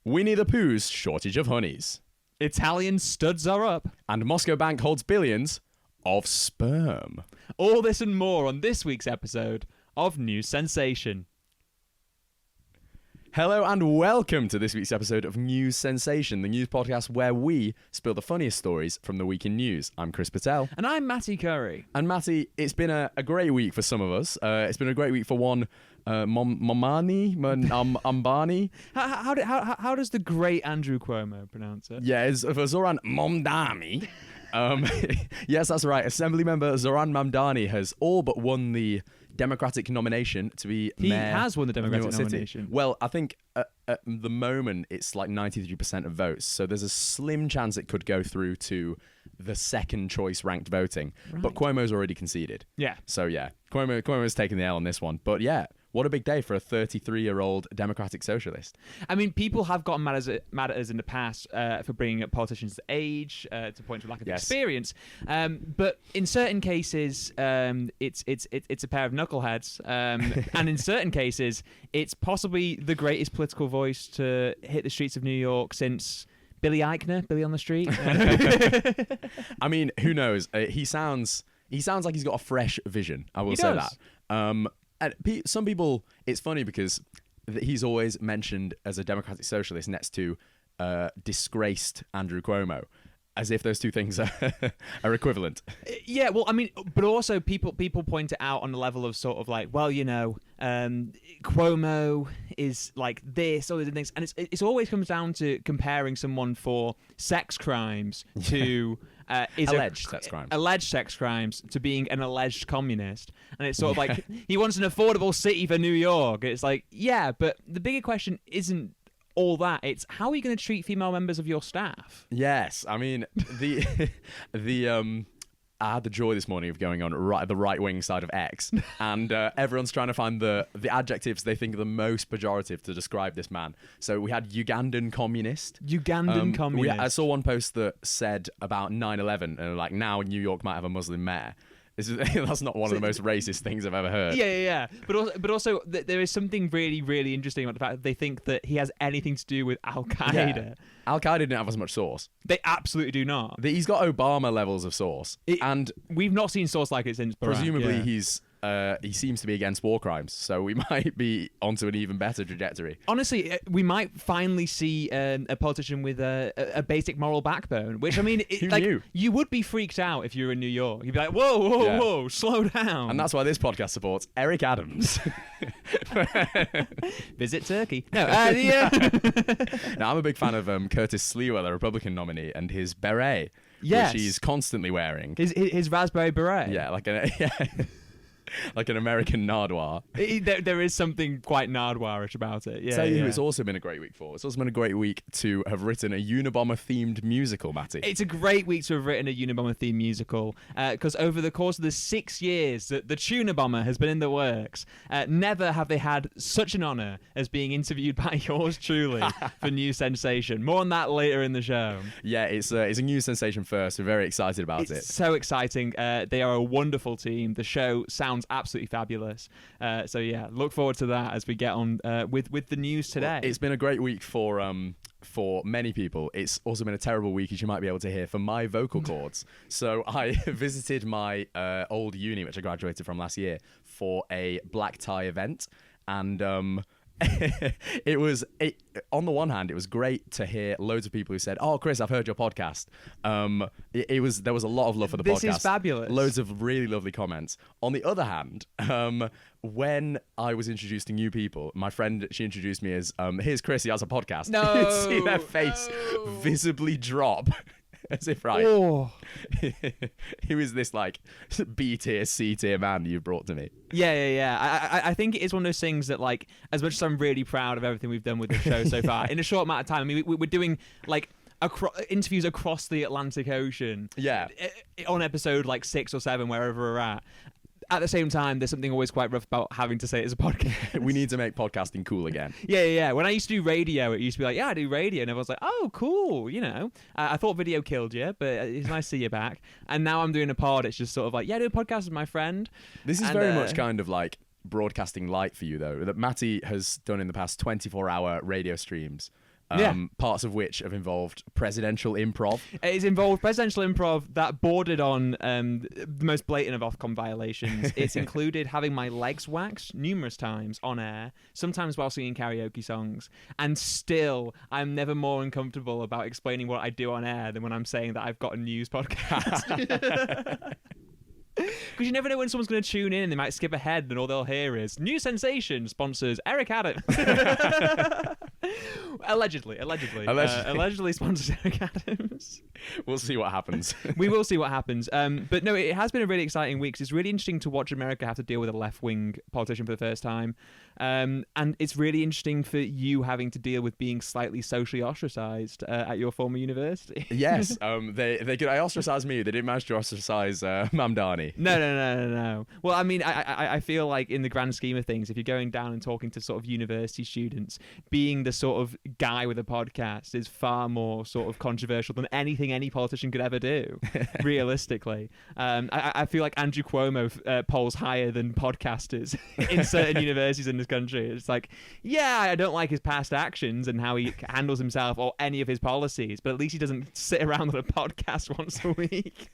Winnie the Pooh's shortage of honeys. Italian studs are up. And Moscow Bank holds billions of sperm. All this and more on this week's episode of News Sensation. Hello and welcome to this week's episode of News Sensation, the news podcast where we spill the funniest stories from the week in news. I'm Chris Patel. And I'm Matty Curry. And Matty, it's been a great week for some of us. It's been a great week for one Ambani. How does the great Andrew Cuomo pronounce it? Yeah, for Zoran Mamdani. Yes, that's right. Assembly member Zoran Mamdani has all but won the Democratic nomination to be mayor. He has won the Democratic City. nomination. Well, I think at the moment it's like 93% of votes, so there's a slim chance it could go through to the second choice ranked voting. Right. But Cuomo's already conceded. Yeah. So yeah, Cuomo's taken the L on this one. But yeah, what a big day for a 33-year-old Democratic socialist. I mean, people have gotten mad at us in the past for bringing up politicians' age to point to lack of experience. But in certain cases, it's a pair of knuckleheads, and in certain cases, it's possibly the greatest political voice to hit the streets of New York since Billy Eichner, Billy on the Street. I mean, who knows? He sounds like he's got a fresh vision. I will say that. And some people, it's funny because he's always mentioned as a Democratic socialist next to disgraced Andrew Cuomo, as if those two things are equivalent. Yeah, well, I mean, but also people point it out on the level of sort of like, well, you know, Cuomo is like this, all these things, and it always comes down to comparing someone for sex crimes to alleged sex crimes to being an alleged communist. And it's sort of like, he wants an affordable city for New York. It's like, yeah, but the bigger question isn't all that. It's how are you going to treat female members of your staff? Yes, I mean, I had the joy this morning of going on the right-wing side of X, and everyone's trying to find the adjectives they think are the most pejorative to describe this man. So we had Ugandan communist. Communist. I saw one post that said about 9/11, and like, now New York might have a Muslim mayor. That's not one of the most racist things I've ever heard. Yeah. But also there is something really, really interesting about the fact that they think that he has anything to do with Al-Qaeda. Yeah. Al-Qaeda didn't have as much sauce. They absolutely do not. He's got Obama levels of sauce. And we've not seen sauce like it since Barack. Presumably he seems to be against war crimes, so we might be onto an even better trajectory. Honestly, we might finally see a politician with a basic moral backbone, which, I mean, you would be freaked out if you were in New York. You'd be like, whoa, slow down. And that's why this podcast supports Eric Adams. Visit Turkey. No, Now, I'm a big fan of Curtis Sliwa, the Republican nominee, and his beret, yes, which he's constantly wearing. His raspberry beret. Yeah, like an American Nardwuar. There is something quite Nardwuarish about it. Yeah. Tell you who it's also been a great week for. It's also been a great week to have written a Unabomber-themed musical, Matty. It's a great week to have written a Unabomber-themed musical because over the course of the 6 years that the Tuneabomber has been in the works, never have they had such an honour as being interviewed by yours truly for News Sensation. More on that later in the show. Yeah, it's a News Sensation first. We're very excited about it. It's so exciting. They are a wonderful team. The show sounds absolutely fabulous. So yeah, look forward to that as we get on with the news today. Well, it's been a great week for many people. It's also been a terrible week, as you might be able to hear, for my vocal cords. So I visited my old uni, which I graduated from last year, for a black tie event, and on the one hand, it was great to hear loads of people who said, "Oh, Chris, I've heard your podcast." There was a lot of love for the podcast. This is fabulous. Loads of really lovely comments. On the other hand, when I was introduced to new people, my friend, she introduced me as, "Here's Chris, he has a podcast." No, you'd see their face visibly drop. As if, right, who is this, like, B tier, C tier man you've brought to me? Yeah. I think it is one of those things that, like, as much as I'm really proud of everything we've done with the show so far, in a short amount of time, I mean, we're doing, like, interviews across the Atlantic Ocean. Yeah. On episode, like, 6 or 7, wherever we're at. At the same time, there's something always quite rough about having to say it as a podcast. We need to make podcasting cool again. Yeah. When I used to do radio, it used to be like, yeah, I do radio. And everyone's like, oh, cool, you know. I thought video killed you, but it's nice to see you back. And now I'm doing a pod. It's just sort of like, yeah, I do a podcast with my friend. This is very much kind of like broadcasting light for you, though, that Matty has done in the past 24-hour radio streams parts of which have involved presidential improv. It's involved presidential improv that bordered on the most blatant of Ofcom violations. It's included having my legs waxed numerous times on air, sometimes while singing karaoke songs, and still I'm never more uncomfortable about explaining what I do on air than when I'm saying that I've got a news podcast. Because you never know when someone's going to tune in and they might skip ahead and all they'll hear is new sensation sponsors Eric Adams. Allegedly sponsors Eric Adams. We'll see what happens. We will see what happens. But no, it has been a really exciting week. It's really interesting to watch America have to deal with a left-wing politician for the first time. And it's really interesting for you having to deal with being slightly socially ostracized at your former university. Yes, they could ostracize me. They didn't manage to ostracize Mamdani. No. Well, I mean, I feel like in the grand scheme of things, if you're going down and talking to sort of university students, being the sort of guy with a podcast is far more sort of controversial than anything any politician could ever do, realistically. I feel like Andrew Cuomo polls higher than podcasters in certain universities in this country. It's like, yeah, I don't like his past actions and how he handles himself or any of his policies, but at least he doesn't sit around on a podcast once a week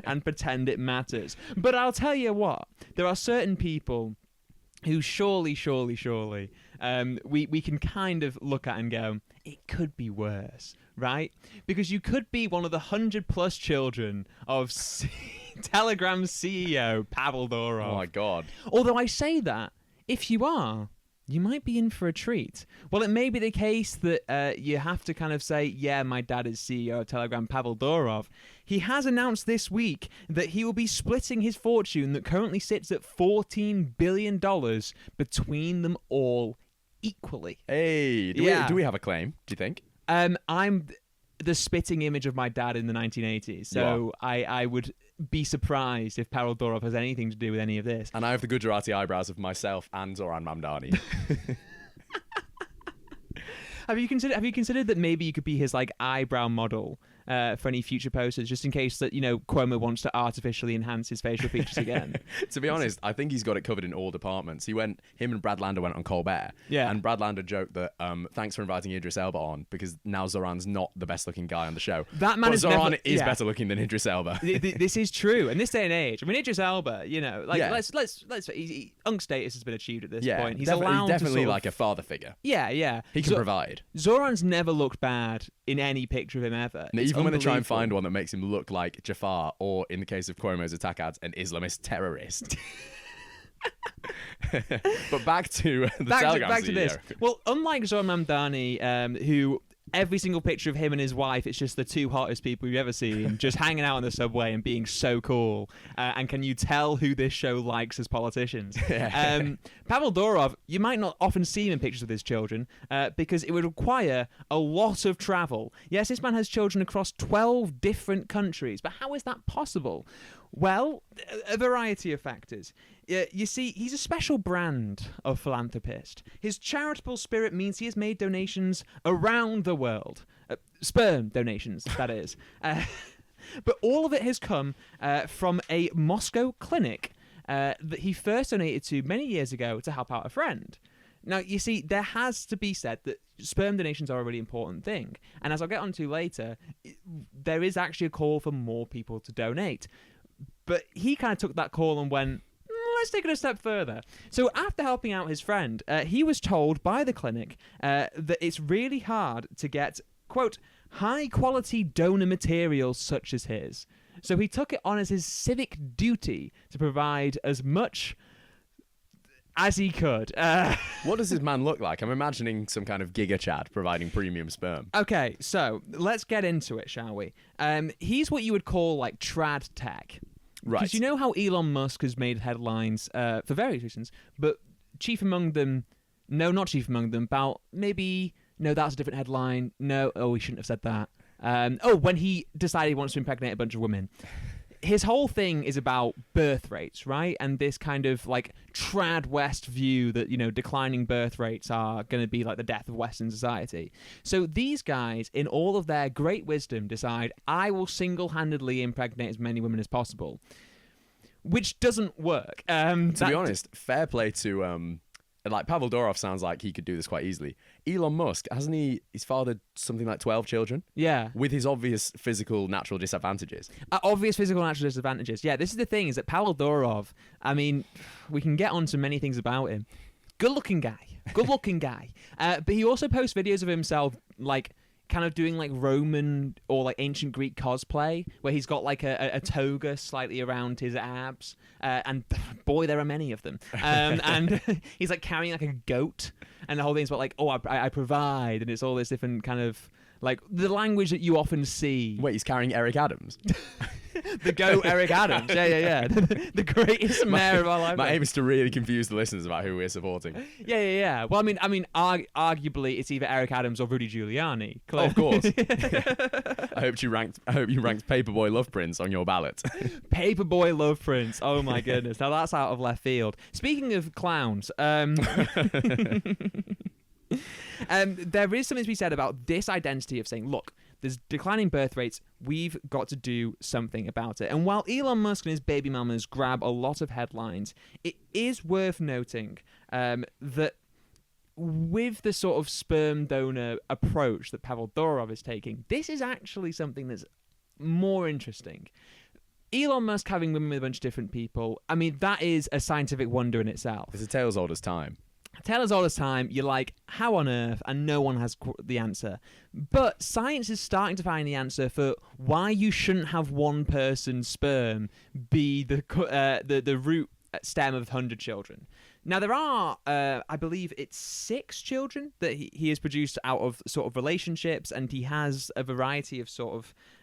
and pretend it matters. But I'll tell you what, there are certain people who surely, we can kind of look at and go, it could be worse, right? Because you could be one of the 100+ children of Telegram's CEO, Pavel Durov. Oh my God. Although I say that, if you are, you might be in for a treat. Well, it may be the case that you have to kind of say, yeah, my dad is CEO of Telegram, Pavel Durov. He has announced this week that he will be splitting his fortune that currently sits at $14 billion between them all equally. Hey, do we have a claim, do you think? I'm the spitting image of my dad in the 1980s, so I would be surprised if Pavel Durov has anything to do with any of this. And I have the Gujarati eyebrows of myself and Zoran Mamdani. Have you considered that maybe you could be his like eyebrow model for any future posters, just in case that, you know, Cuomo wants to artificially enhance his facial features again? To be honest, I think he's got it covered in all departments. Him and Brad Lander went on Colbert. Yeah. And Brad Lander joked that thanks for inviting Idris Elba on, because now Zoran's not the best looking guy on the show. That man Zoran is better looking than Idris Elba. This is true. In this day and age, I mean, Idris Elba, you know, like let's Unk status has been achieved at this point. He's definitely like a father figure. Yeah. He can provide. Zoran's never looked bad in any picture of him ever. Even when they try and find one that makes him look like Jafar, or in the case of Cuomo's attack ads, an Islamist terrorist. But back to the Telegram CEO. To this. Well, unlike Zoran Mamdani, who every single picture of him and his wife, it's just the two hottest people you've ever seen, just hanging out on the subway and being so cool. And can you tell who this show likes as politicians? Pavel Durov, you might not often see him in pictures of his children because it would require a lot of travel. Yes, this man has children across 12 different countries, but how is that possible? Well, a variety of factors. You see, he's a special brand of philanthropist. His charitable spirit means he has made donations around the world. Sperm donations, that is. But all of it has come from a Moscow clinic that he first donated to many years ago to help out a friend. Now, you see, there has to be said that sperm donations are a really important thing. And as I'll get onto later, there is actually a call for more people to donate. But he kind of took that call and went, let's take it a step further. So after helping out his friend, he was told by the clinic that it's really hard to get, quote, high-quality donor materials such as his. So he took it on as his civic duty to provide as much as he could. What does this man look like? I'm imagining some kind of Giga Chad providing premium sperm. Okay, so let's get into it, shall we? He's what you would call like trad tech. Right. Because you know how Elon Musk has made headlines for various reasons, but chief among them, not chief among them, about maybe, no, that's a different headline. No, we shouldn't have said that. When he decided he wants to impregnate a bunch of women. His whole thing is about birth rates, right? And this kind of like trad West view that, you know, declining birth rates are going to be like the death of Western society. So these guys, in all of their great wisdom, decide, I will single-handedly impregnate as many women as possible, which doesn't work. To be honest, fair play to like Pavel Durov sounds like he could do this quite easily. Elon Musk, hasn't he? He's fathered something like 12 children. Yeah. With his obvious physical natural disadvantages. Obvious physical natural disadvantages. Yeah, this is the thing, is that Pavel Durov, I mean, we can get on to many things about him. Good-looking guy. But he also posts videos of himself, like, kind of doing like Roman or like ancient Greek cosplay, where he's got like a toga slightly around his abs, and boy, there are many of them. And he's like carrying like a goat, and the whole thing's about like, oh, I provide, and it's all this different kind of like the language that you often see. Wait, he's carrying Eric Adams. The goat Eric Adams. Yeah. The greatest mayor of our life. My aim is to really confuse the listeners about who we're supporting. Yeah. Well, I mean, arguably, it's either Eric Adams or Rudy Giuliani. Oh, of course. I hope you ranked Paperboy Love Prince on your ballot. Paperboy Love Prince. Oh my goodness. Now that's out of left field. Speaking of clowns, there is something to be said about this identity of saying, look, there's declining birth rates. We've got to do something about it. And while Elon Musk and his baby mamas grab a lot of headlines, it is worth noting that with the sort of sperm donor approach that Pavel Durov is taking, this is actually something that's more interesting. Elon Musk having women with a bunch of different people, I mean, that is a scientific wonder in itself. It's a tale as old as time. Tell us all this time, you're like, how on earth? And no one has the answer. But science is starting to find the answer for why you shouldn't have one person's sperm be the root stem of 100 children. Now, there are, I believe it's 6 children that he has produced out of sort of relationships, and he has a variety of sort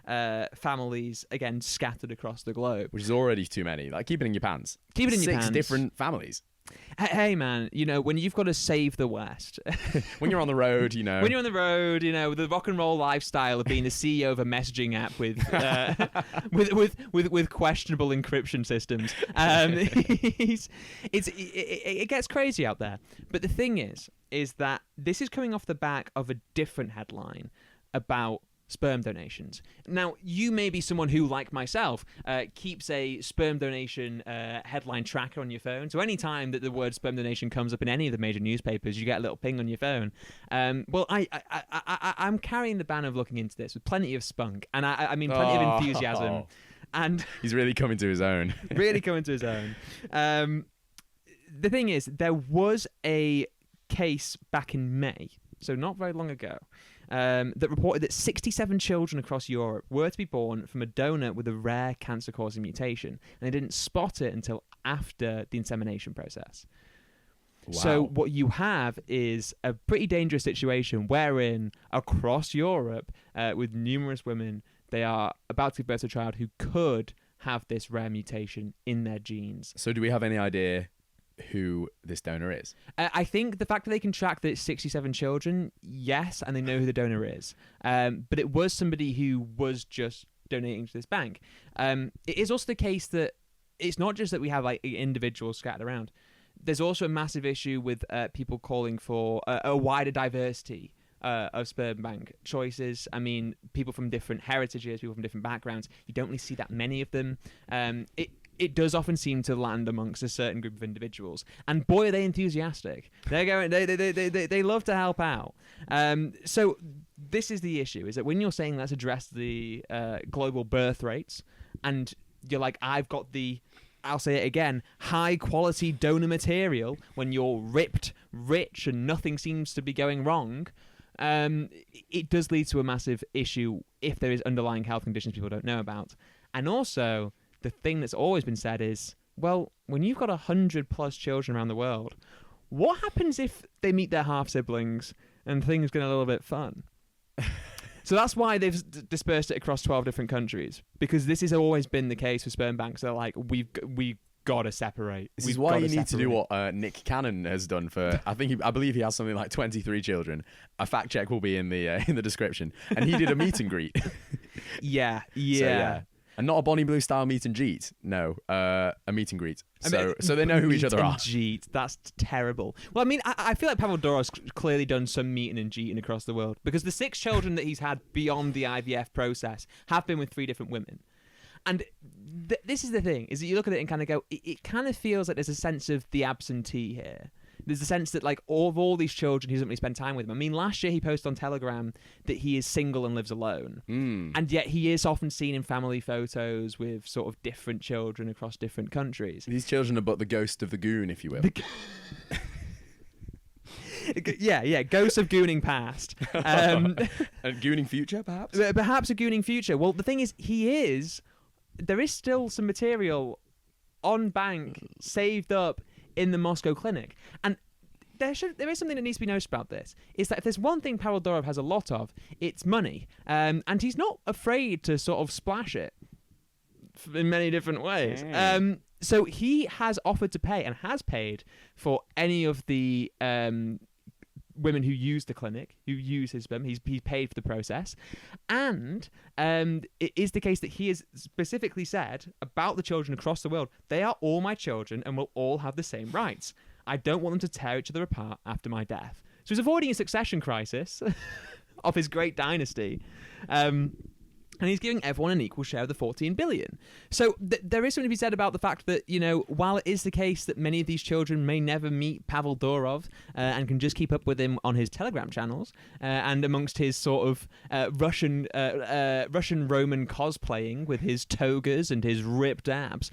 of families, again, scattered across the globe. Which is already too many. Like, keep it in your pants. Keep it in your pants. 6 different families. Hey man, you know, when you've got to save the West, when you're on the road, you know, with the rock and roll lifestyle of being the CEO of a messaging app with questionable encryption systems, it gets crazy out there. But the thing is that this is coming off the back of a different headline about sperm donations. Now, you may be someone who, like myself, keeps a sperm donation headline tracker on your phone. So any time that the word sperm donation comes up in any of the major newspapers, you get a little ping on your phone. Well, I'm carrying the banner of looking into this with plenty of spunk, and I mean plenty of enthusiasm. And he's really coming to his own. The thing is, there was a case back in May, so not very long ago, that reported that 67 children across Europe were to be born from a donor with a rare cancer-causing mutation, and they didn't spot it until after the insemination process. Wow. So what you have is a pretty dangerous situation wherein across Europe, with numerous women, they are about to give birth to a child who could have this rare mutation in their genes. So do we have any idea who this donor is? I think the fact that they can track that it's 67 children, yes, and they know who the donor is. But it was somebody who was just donating to this bank. It is also the case that it's not just that we have like individuals scattered around. There's also a massive issue with people calling for a wider diversity of sperm bank choices. I mean, people from different heritages, people from different backgrounds. You don't really see that many of them. It does often seem to land amongst a certain group of individuals, and boy, are they enthusiastic. They're going. They love to help out. So this is the issue: is that when you're saying let's address the global birth rates, and you're like, I've got the, I'll say it again, high quality donor material. When you're ripped, rich, and nothing seems to be going wrong, it does lead to a massive issue if there is underlying health conditions people don't know about, and also. The thing that's always been said is, well, when you've got 100+ children around the world, what happens if they meet their half-siblings and things get a little bit fun? So that's why they've dispersed it across 12 different countries, because this has always been the case with sperm banks. They're like, we've got to separate. This is why you need to do what Nick Cannon has done for, I believe he has something like 23 children. A fact check will be in the description. And he did a meet and greet. Yeah. So, yeah. And not a Bonnie Blue style meet and greet. No, a meet and greet. So they know who each other are. Meet. That's terrible. Well, I mean, I feel like Pavel Durov's clearly done some meeting and greeting across the world, because the 6 children that he's had beyond the IVF process have been with 3 different women. And this is the thing, is that you look at it and kind of go, it kind of feels like there's a sense of the absentee here. There's a sense that like all these children, he doesn't really spend time with them. I mean, last year he posted on Telegram that he is single and lives alone, and yet he is often seen in family photos with sort of different children across different countries. These children are but the ghost of the goon, if you will. Yeah, ghosts of gooning past. And gooning future, perhaps? Perhaps a gooning future. Well, the thing is, there is still some material on bank saved up in the Moscow clinic. And there is something that needs to be noticed about this, is that if there's one thing Pavel Durov has a lot of, it's money. And he's not afraid to sort of splash it in many different ways. So he has offered to pay and has paid for any of the women who use the clinic, who use his sperm. He's paid for the process. And it is the case that he has specifically said about the children across the world, they are all my children and will all have the same rights. I don't want them to tear each other apart after my death. So he's avoiding a succession crisis of his great dynasty. And he's giving everyone an equal share of the 14 billion. So there is something to be said about the fact that, while it is the case that many of these children may never meet Pavel Durov and can just keep up with him on his Telegram channels and amongst his sort of Russian Roman cosplaying with his togas and his ripped abs,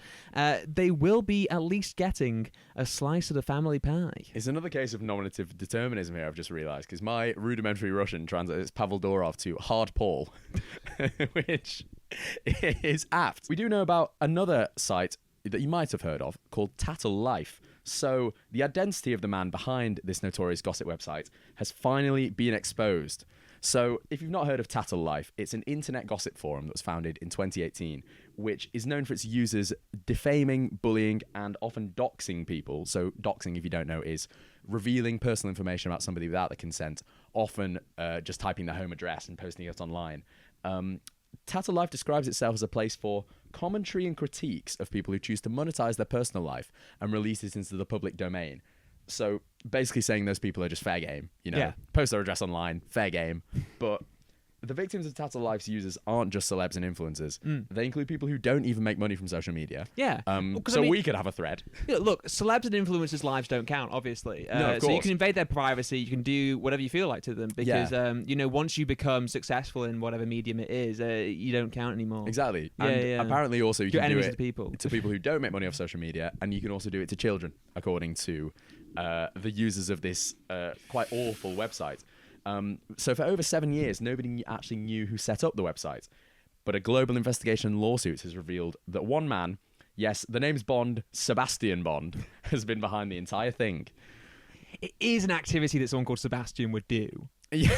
they will be at least getting a slice of the family pie. It's another case of nominative determinism here, I've just realised, because my rudimentary Russian translates Pavel Durov to Hard Paul. Which is apt. We do know about another site that you might have heard of called Tattle Life. So the identity of the man behind this notorious gossip website has finally been exposed. So if you've not heard of Tattle Life, it's an internet gossip forum that was founded in 2018, which is known for its users defaming, bullying, and often doxing people. So doxing, if you don't know, is revealing personal information about somebody without their consent, often just typing their home address and posting it online. Tattle Life describes itself as a place for commentary and critiques of people who choose to monetize their personal life and release it into the public domain. So basically saying those people are just fair game, post their address online, fair game. But the victims of Tattle Life's users aren't just celebs and influencers. They include people who don't even make money from social media. Yeah. We could have a thread. Look, celebs and influencers' lives don't count, obviously. No, of course. So you can invade their privacy, you can do whatever you feel like to them, because, once you become successful in whatever medium it is, you don't count anymore. Exactly. And apparently also you can do it to people who don't make money off social media, and you can also do it to children, according to the users of this quite awful website. So for over 7 years, nobody actually knew who set up the website. But a global investigation and lawsuits has revealed that one man, yes, the name's Bond, Sebastian Bond, has been behind the entire thing. It is an activity that someone called Sebastian would do. Yeah,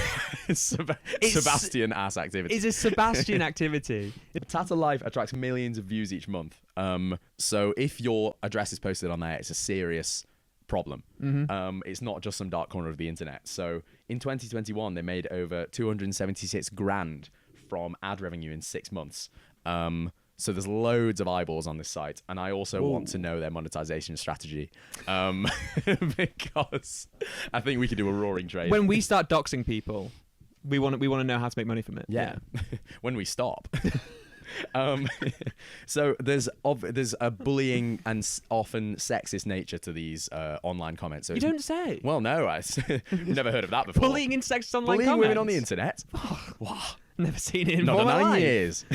Sebastian ass activity. It's a Sebastian activity. Tattle Life attracts millions of views each month. So if your address is posted on there, it's a serious problem. It's not just some dark corner of the internet. So in 2021, they made over 276 grand from ad revenue in 6 months. So there's loads of eyeballs on this site, and I also want to know their monetization strategy, because I think we could do a roaring trade. When we start doxing people, we want to know how to make money from it. Yeah. When we stop. So there's a bullying and often sexist nature to these online comments. So you don't say. Well, no, I've never heard of that before. Bullying and sexist online bullying comments. women on the internet. Wow. Never seen it in not my life. 9 years.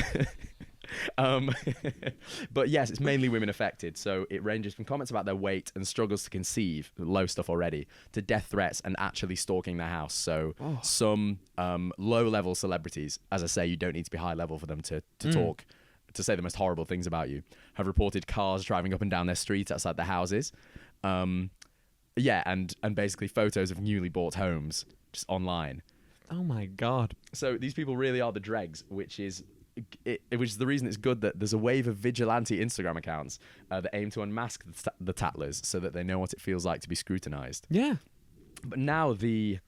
But yes, it's mainly women affected. So it ranges from comments about their weight and struggles to conceive, low stuff already, to death threats and actually stalking their house. So some low-level celebrities, as I say, you don't need to be high level for them to talk, to say the most horrible things about you, have reported cars driving up and down their streets outside their houses. And basically photos of newly bought homes just online. Oh my God. So these people really are the dregs, which is the reason it's good that there's a wave of vigilante Instagram accounts that aim to unmask the tattlers so that they know what it feels like to be scrutinized. Yeah. But now the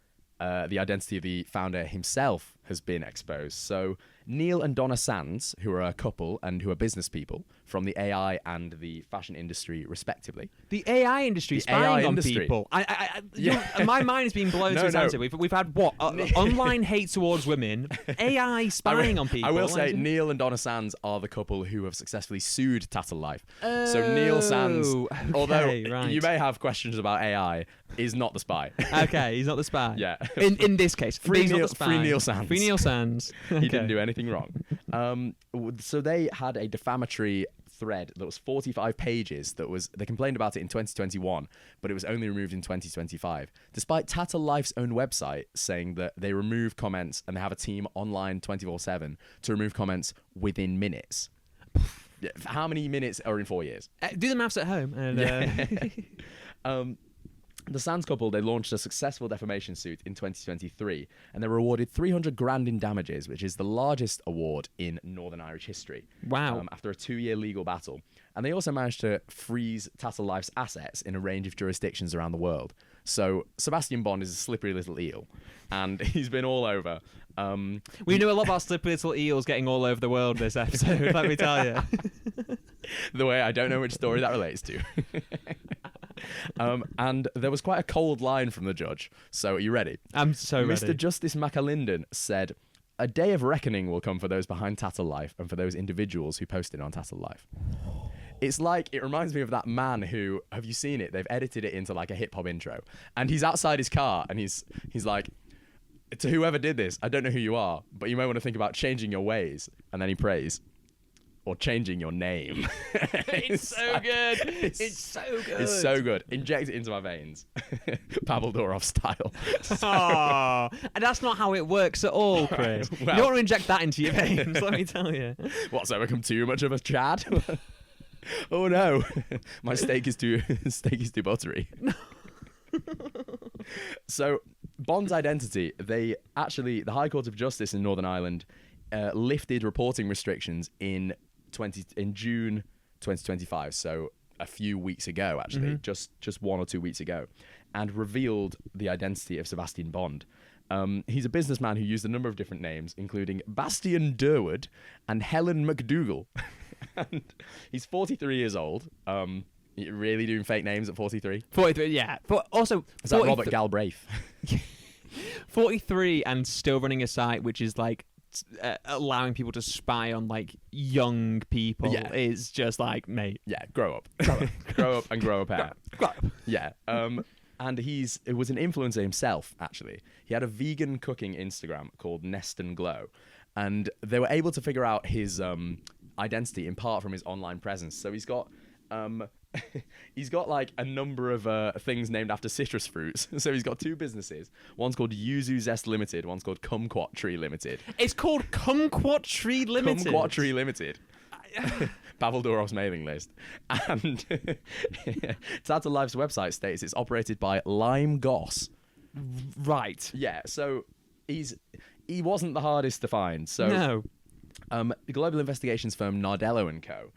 identity of the founder himself has been exposed. So Neil and Donna Sands, who are a couple and who are business people from the AI and the fashion industry, respectively. The AI industry spying on people. My mind is being blown to its answer. We've had what? Online hate towards women, AI spying on people. I will say Neil and Donna Sands are the couple who have successfully sued Tattle Life. So Neil Sands, although you may have questions about AI, is not the spy. Okay, he's not the spy. Yeah. In this case, free Neil Sands. Free Neil Sands. Okay. He didn't do anything wrong. So they had a defamatory thread that was 45 pages they complained about it in 2021, but it was only removed in 2025, despite Tattle Life's own website saying that they remove comments and they have a team online 24/7 to remove comments within minutes. How many minutes are in 4 years? Do the maths at home. And, The Sands couple, they launched a successful defamation suit in 2023, and they were awarded 300 grand in damages, which is the largest award in Northern Irish history. Wow. After a 2-year legal battle. And they also managed to freeze Tattle Life's assets in a range of jurisdictions around the world. So Sebastian Bond is a slippery little eel, and he's been all over. We know a lot about slippery little eels getting all over the world this episode, let me tell you. The way I don't know which story that relates to. And there was quite a cold line from the judge. So are you ready? I'm so ready. Mr. Justice McAlinden said, "A day of reckoning will come for those behind Tattle Life and for those individuals who posted on Tattle Life." It's like, it reminds me of that man who, have you seen it? They've edited it into like a hip hop intro. And he's outside his car and he's like, "To whoever did this, I don't know who you are, but you may want to think about changing your ways." And then he prays, "Or changing your name." It's so good. It's so good. It's so good. Inject it into my veins. Pavel Durov style. And that's not how it works at all, Chris. Well, you don't want to inject that into your veins, let me tell you. What's I become too much of a Chad? Oh no. My steak is too buttery. So Bond's identity, the High Court of Justice in Northern Ireland lifted reporting restrictions in June 2025, so a few weeks ago, actually, just 1 or 2 weeks ago, and revealed the identity of Sebastian Bond. He's a businessman who used a number of different names, including Bastian Durwood and Helen McDougall. And he's 43 years old. You're really doing fake names at 43? 43, yeah. Also, is that Robert Galbraith? 43 and still running a site which is like allowing people to spy on like young people is just like, mate. Yeah, grow up. Grow up and grow a pair. Grow up. Yeah. And it was an influencer himself, actually. He had a vegan cooking Instagram called Nest and Glow. And they were able to figure out his identity in part from his online presence. So he's got like a number of things named after citrus fruits. So he's got 2 businesses. One's called Yuzu Zest Limited. One's called Kumquat Tree Limited. It's called Kumquat Tree Limited. Kumquat Tree Limited. Pavel Durov's mailing list. And Tattle Life's website states it's operated by Lime Goss. Right. Yeah, so he wasn't the hardest to find. So no. The global investigations firm Nardello & Co.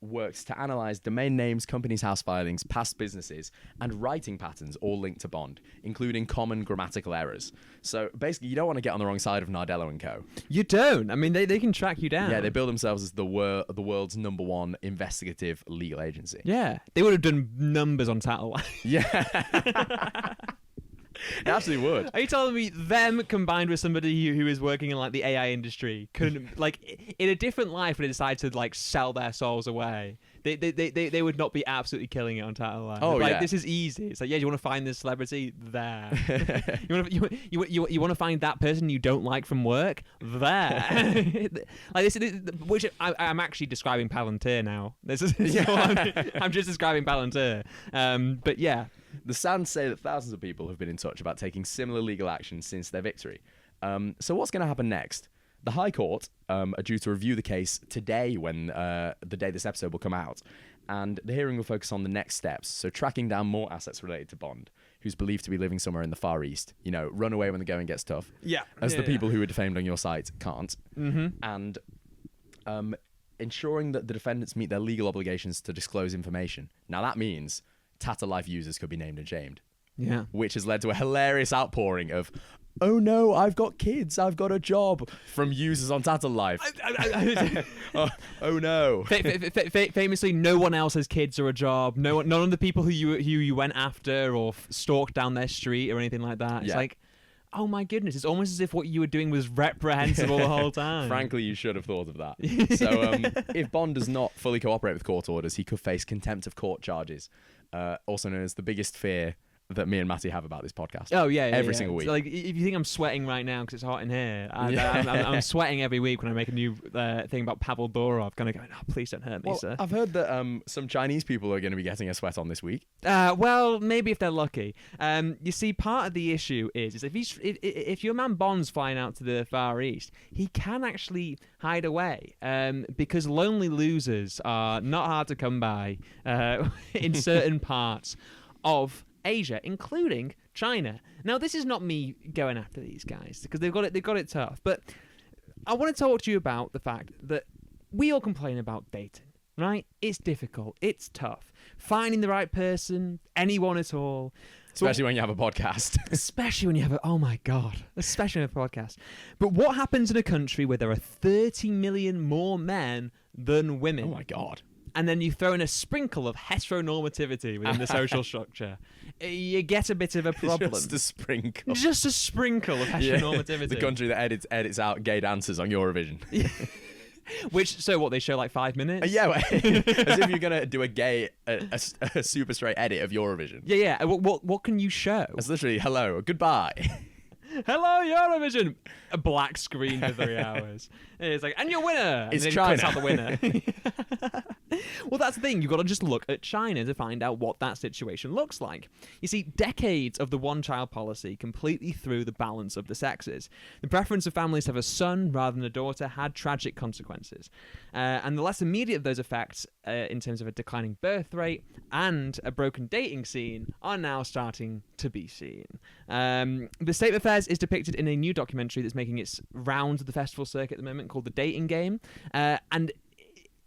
Works to analyse domain names, companies' house filings, past businesses, and writing patterns all linked to Bond, including common grammatical errors. So basically, you don't want to get on the wrong side of Nardello & Co. You don't. I mean, they can track you down. Yeah, they bill themselves as the world's #1 investigative legal agency. Yeah, they would have done numbers on Tattle Life. Yeah. It absolutely would. Are you telling me them combined with somebody who is working in like the AI industry couldn't like in a different life when they decide to like sell their souls away? They would not be absolutely killing it on Tattle Life. Oh, like, yeah. This is easy. It's like, yeah, do you want to find this celebrity? There. you want to find that person you don't like from work? There. Like this, which I'm actually describing Palantir now. This is I'm just describing Palantir. But yeah. The Sands say that thousands of people have been in touch about taking similar legal action since their victory. So what's going to happen next? The High Court are due to review the case today, when the day this episode will come out, and the hearing will focus on the next steps, so tracking down more assets related to Bond, who's believed to be living somewhere in the Far East. You know, run away when the going gets tough. Yeah. As the people who are defamed on your site can't. Mm-hmm. And ensuring that the defendants meet their legal obligations to disclose information. Now that means Tattle Life users could be named and shamed. Yeah. Which has led to a hilarious outpouring of, oh no, I've got kids, I've got a job, from users on Tattle Life. Oh no. Famously, no one else has kids or a job. None of the people who you went after or stalked down their street or anything like that. It's like, oh my goodness, it's almost as if what you were doing was reprehensible the whole time. Frankly, you should have thought of that. So if Bond does not fully cooperate with court orders, he could face contempt of court charges, also known as the biggest fear that me and Matty have about this podcast. Oh, yeah. Every single week. So, like, if you think I'm sweating right now because it's hot in here, I'm sweating every week when I make a new thing about Pavel Durov, kind of going, oh, please don't hurt me, sir. I've heard that some Chinese people are going to be getting a sweat on this week. Well, maybe if they're lucky. You see, part of the issue is if your man Bond's flying out to the Far East, he can actually hide away because lonely losers are not hard to come by in certain parts of Asia, including China. Now, this is not me going after these guys because they've got it tough, but I want to talk to you about the fact that we all complain about dating, right? It's difficult, it's tough, finding the right person, anyone at all. Especially when you have a podcast. Especially when you have oh my God, especially when you have a podcast. But what happens in a country where there are 30 million more men than women? Oh my God. And then you throw in a sprinkle of heteronormativity within the social structure, you get a bit of a problem. Just a sprinkle. Just a sprinkle of heteronormativity. The country that edits out gay dancers on Eurovision. So what, they show like 5 minutes? Yeah, as if you're going to do a super straight edit of Eurovision. Yeah. What can you show? It's literally, hello, goodbye. Hello, Eurovision. A black screen for 3 hours. It's like, and your winner. It's and then China. Cuts out the winner. Well, that's the thing. You've got to just look at China to find out what that situation looks like. You see, decades of the one-child policy completely threw the balance of the sexes. The preference of families to have a son rather than a daughter had tragic consequences. And the less immediate of those effects, in terms of a declining birth rate and a broken dating scene, are now starting to be seen. The state of affairs is depicted in a new documentary that's making its rounds of the festival circuit at the moment called The Dating Game. And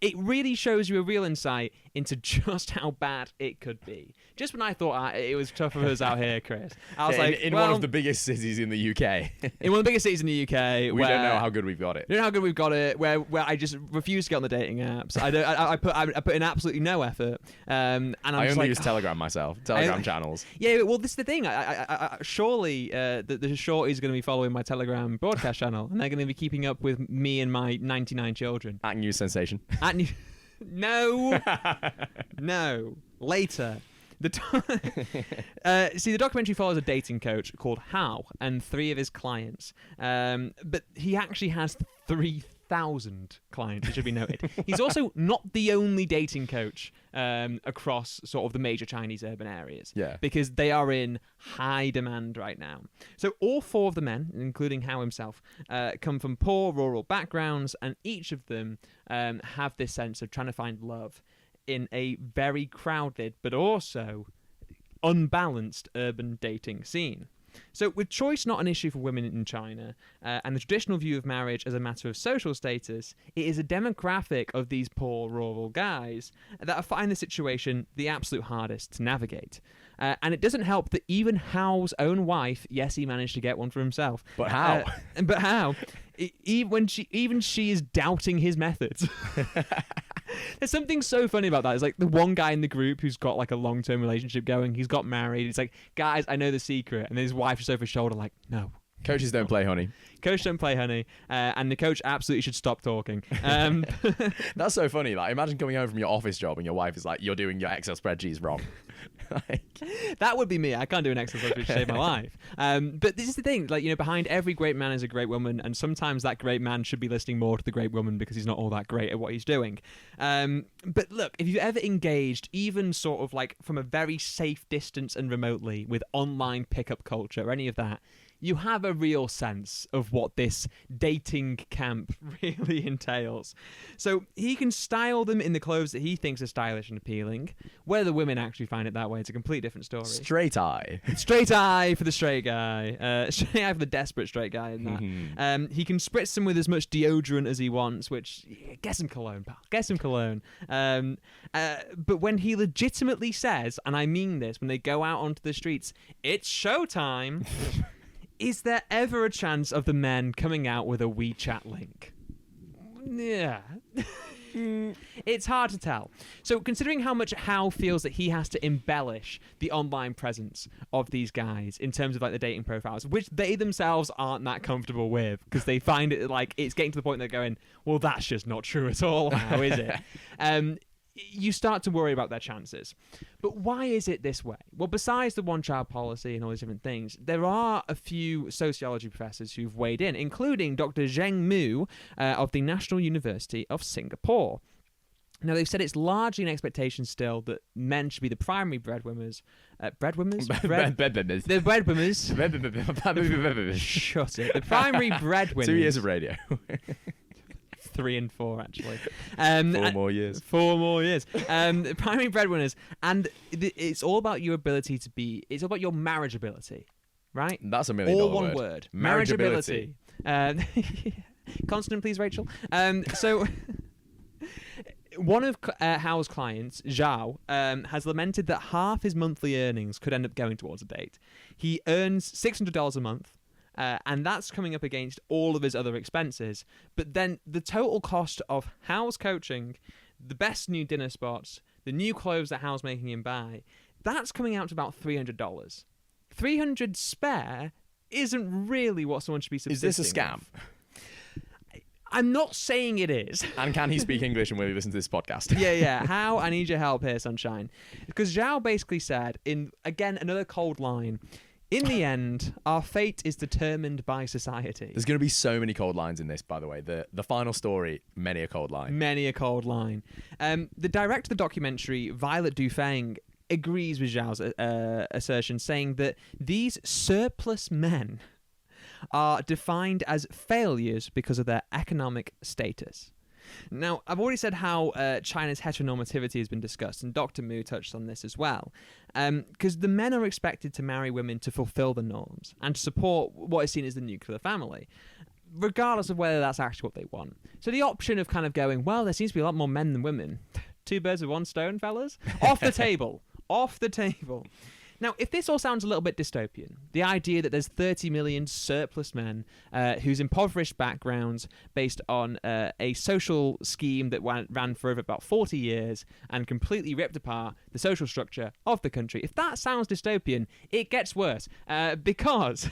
it really shows you a real insight into just how bad it could be. Just when I thought it was tough of us out here, Chris, I was like, in one of the biggest cities in the UK. In one of the biggest cities in the UK. We don't know how good we've got it. We don't know how good we've got it, where I just refuse to get on the dating apps. I put in absolutely no effort. And I only use Telegram myself, Telegram channels. Yeah, well, this is the thing. Surely the shorties are going to be following my Telegram broadcast channel, and they're going to be keeping up with me and my 99 children. At News Sensation. No. No. Later. See, the documentary follows a dating coach called Hao and 3 of his clients. But he actually has 3,000 clients, it should be noted. He's also not the only dating coach across sort of the major Chinese urban areas. Yeah. Because they are in high demand right now. So all 4 of the men, including Hao himself, come from poor rural backgrounds, and each of them have this sense of trying to find love in a very crowded but also unbalanced urban dating scene. So with choice not an issue for women in China, and the traditional view of marriage as a matter of social status, it is a demographic of these poor rural guys that find the situation the absolute hardest to navigate. And it doesn't help that even Hao's own wife, yes, he managed to get one for himself. But how? Even she is doubting his methods. There's something so funny about that. It's like the one guy in the group who's got like a long-term relationship going. He's got married. He's like, guys, I know the secret. And then his wife just over his shoulder like, no. Coaches don't play honey. Coach don't play honey. And the coach absolutely should stop talking. That's so funny. Like, imagine coming home from your office job and your wife is like, you're doing your Excel spreadsheets wrong. That would be me. I can't do an Excel spreadsheet to save my life. But this is the thing. Like, behind every great man is a great woman. And sometimes that great man should be listening more to the great woman because he's not all that great at what he's doing. But look, if you've ever engaged, even sort of like from a very safe distance and remotely, with online pickup culture or any of that, you have a real sense of what this dating camp really entails. So he can style them in the clothes that he thinks are stylish and appealing. Whether the women actually find it that way, it's a completely different story. Straight eye. Straight eye for the straight guy. Straight ay for the desperate straight guy in that. Mm-hmm. He can spritz them with as much deodorant as he wants, which, get some cologne, pal. Get some cologne. But when he legitimately says, and I mean this, when they go out onto the streets, it's showtime... Is there ever a chance of the men coming out with a WeChat link? Yeah. It's hard to tell. So considering how much Hao feels that he has to embellish the online presence of these guys in terms of like the dating profiles, which they themselves aren't that comfortable with because they find it like it's getting to the point they're going, well, that's just not true at all. How is it? You start to worry about their chances. But why is it this way? Well, besides the one-child policy and all these different things, there are a few sociology professors who've weighed in, including Dr. Zheng Mu of the National University of Singapore. Now, they've said it's largely an expectation still that men should be the primary breadwinners. Breadwinners? The breadwinners. Shut it. The primary breadwinners. 2 years of radio. 3 and 4, actually. 4 more years. 4 more years. Primary breadwinners. And it's all about your ability to be... It's all about your marriageability, right? That's $1 million all word. one word. Marriageability. Consonant, please, Rachel. So... One of Hao's clients, Zhao, has lamented that half his monthly earnings could end up going towards a date. He earns $600 a month, and that's coming up against all of his other expenses. But then the total cost of Hao's coaching, the best new dinner spots, the new clothes that Hao's making him buy, that's coming out to about $300. $300 spare isn't really what someone should be subsisting. Is this a scam? With. I'm not saying it is. And can he speak English and will he listen to this podcast? Yeah. Hao, I need your help here, sunshine. Because Zhao basically said, in, again, another cold line, in the end, our fate is determined by society. There's going to be so many cold lines in this, by the way. The final story, many a cold line. Many a cold line. The director of the documentary, Violet Dufang, agrees with Zhao's assertion, saying that these surplus men are defined as failures because of their economic status. Now, I've already said how China's heteronormativity has been discussed, and Dr. Mu touched on this as well, because the men are expected to marry women to fulfill the norms and to support what is seen as the nuclear family, regardless of whether that's actually what they want. So the option of kind of going, well, there seems to be a lot more men than women. 2 birds with 1 stone, fellas? Off the table. Off the table. Now, if this all sounds a little bit dystopian, the idea that there's 30 million surplus men whose impoverished backgrounds based on a social scheme that ran for over about 40 years and completely ripped apart the social structure of the country, if that sounds dystopian, it gets worse because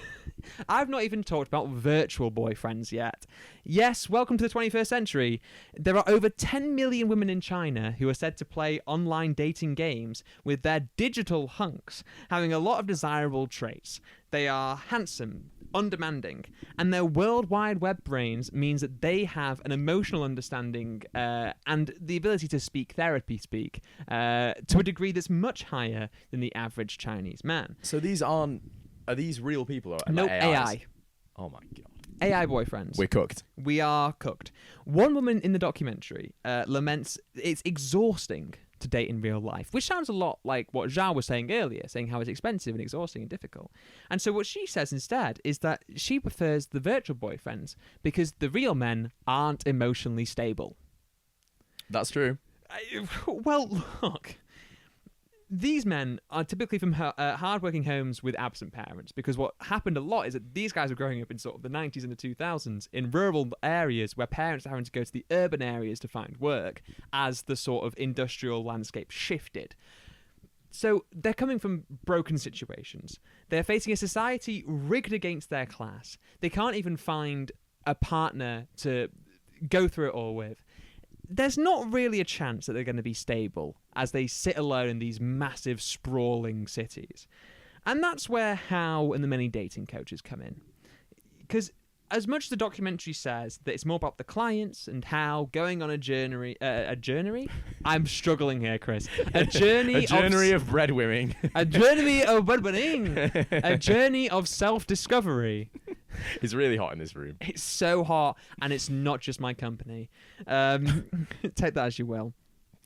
I've not even talked about virtual boyfriends yet. Yes, welcome to the 21st century. There are over 10 million women in China who are said to play online dating games with their digital hunks, having a lot of desirable traits. They are handsome, undemanding, and their World Wide Web brains means that they have an emotional understanding and the ability to speak therapy speak to a degree that's much higher than the average Chinese man. So these are these real people? Or nope, like AI. Oh my God. AI boyfriends. We're cooked. We are cooked. One woman in the documentary laments it's exhausting to date in real life, which sounds a lot like what Zhao was saying earlier, saying how it's expensive and exhausting and difficult. And so what she says instead is that she prefers the virtual boyfriends because the real men aren't emotionally stable. That's true. Well, look. These men are typically from hard-working homes with absent parents, because what happened a lot is that these guys were growing up in sort of the 90s and the 2000s in rural areas where parents are having to go to the urban areas to find work as the sort of industrial landscape shifted. So they're coming from broken situations. They're facing a society rigged against their class. They can't even find a partner to go through it all with. There's not really a chance that they're going to be stable as they sit alone in these massive, sprawling cities. And that's where Hao and the many dating coaches come in. Because as much as the documentary says that it's more about the clients and Hao going on a journey... a journey? I'm struggling here, Chris. A journey of breadwinning. A journey of breadwinning. A journey of self-discovery. It's really hot in this room. It's so hot, and it's not just my company. Take that as you will.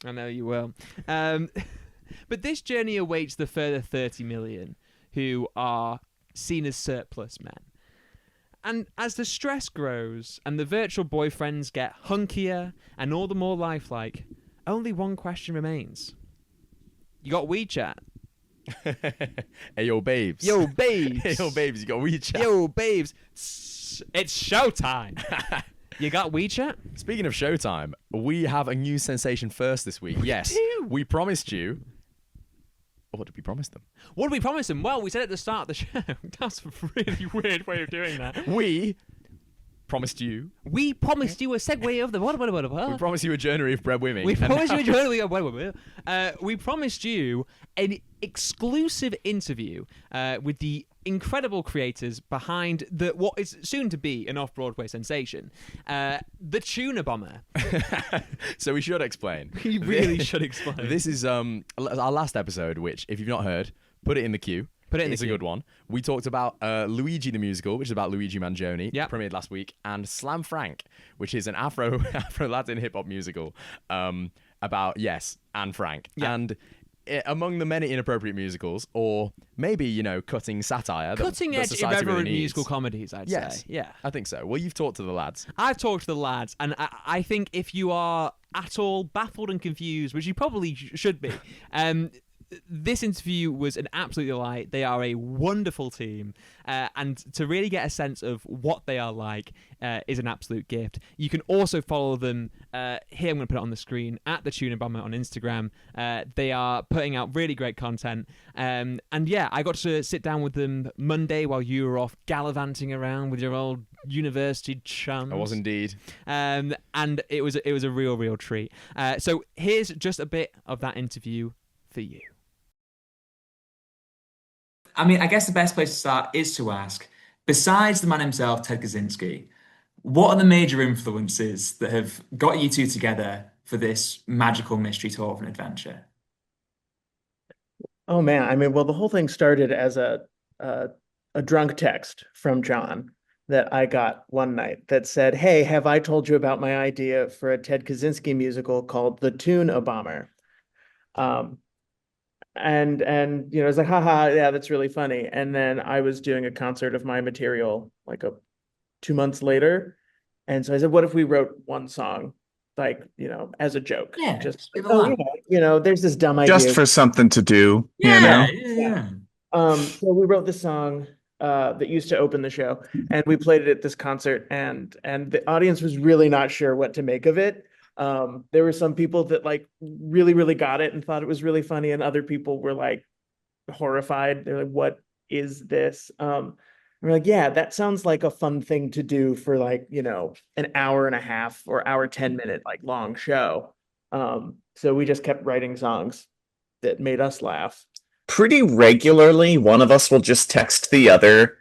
I know you will. But this journey awaits the further 30 million who are seen as surplus men. And as the stress grows and the virtual boyfriends get hunkier and all the more lifelike, only one question remains. You got WeChat? Hey, yo, babes. Yo, babes. Hey, yo, babes, you got WeChat. Yo, babes. It's showtime. You got WeChat? Speaking of showtime, we have a new sensation first this week. Yes, we promised you. What did we promise them? What did we promise them? Well, we said at the start of the show. That's a really weird way of doing that. We promised you. We promised you a segue of the what? We promised you a journey of bread with me. We promised you a journey of we promised you an exclusive interview with the incredible creators behind what is soon to be an off-Broadway sensation, the Tuneabomber. So we should explain. We really should explain. This is our last episode, which, if you've not heard, put it in the queue. It's a good one. We talked about Luigi the Musical, which is about Luigi Mangione, premiered last week, and Slam Frank, which is an Afro-Latin hip-hop musical about, Anne Frank. Yep. And among the many inappropriate musicals, or maybe, cutting satire. Cutting-edge, irreverent musical comedies, I'd say. Yeah. I think so. Well, you've talked to the lads. I've talked to the lads, and I think if you are at all baffled and confused, which you probably should be, this interview was an absolute delight. They are a wonderful team, and to really get a sense of what they are like is an absolute gift. You can also follow them here. I'm going to put it on the screen at the Tuneabomber on Instagram. They are putting out really great content, and I got to sit down with them Monday while you were off gallivanting around with your old university chums. I was indeed, and it was a real treat. So here's just a bit of that interview for you. I mean, I guess the best place to start is to ask, besides the man himself, Ted Kaczynski, what are the major influences that have got you two together for this magical mystery tour of an adventure? Oh man, I mean, well, the whole thing started as a drunk text from John that I got one night that said, "Hey, have I told you about my idea for a Ted Kaczynski musical called The Tuneabomber?" And it's like, haha, yeah, that's really funny. And then I was doing a concert of my material like 2 months later. And so I said, what if we wrote one song, like, as a joke? Yeah, just, there's this dumb idea. Just for something to do, Yeah. So we wrote this song that used to open the show, and we played it at this concert, and the audience was really not sure what to make of it. There were some people that like really, really got it and thought it was really funny, and other people were like horrified. They're like, "What is this?" We're like, "Yeah, that sounds like a fun thing to do for like an hour and a half or hour 10-minute like long show." So we just kept writing songs that made us laugh. Pretty regularly, one of us will just text the other,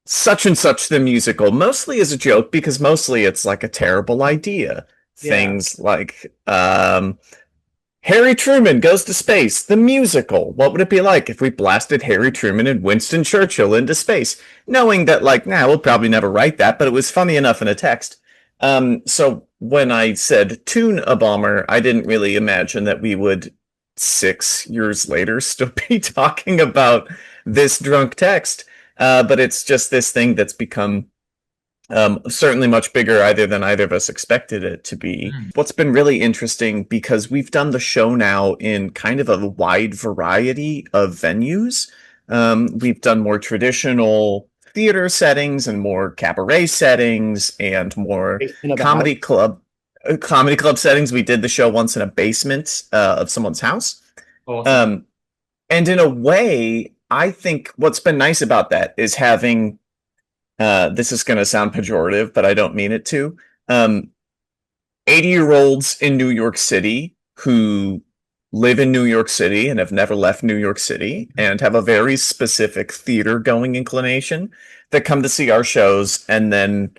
"Such and such the musical," mostly as a joke, because mostly it's like a terrible idea. Things like Harry Truman Goes to Space, the musical. What would it be like if we blasted Harry Truman and Winston Churchill into space? Knowing that, we'll probably never write that, but it was funny enough in a text. So when I said Tuneabomber, I didn't really imagine that we would 6 years later still be talking about this drunk text. But it's just this thing that's become certainly much bigger either than either of us expected it to be. What's been really interesting, because we've done the show now in kind of a wide variety of venues. We've done more traditional theater settings and more cabaret settings and more comedy club settings. We did the show once in a basement of someone's house. Awesome. And in a way, I think what's been nice about that is having this is going to sound pejorative, but I don't mean it to. 80-year-olds in New York City who live in New York City and have never left New York City and have a very specific theater-going inclination that come to see our shows and then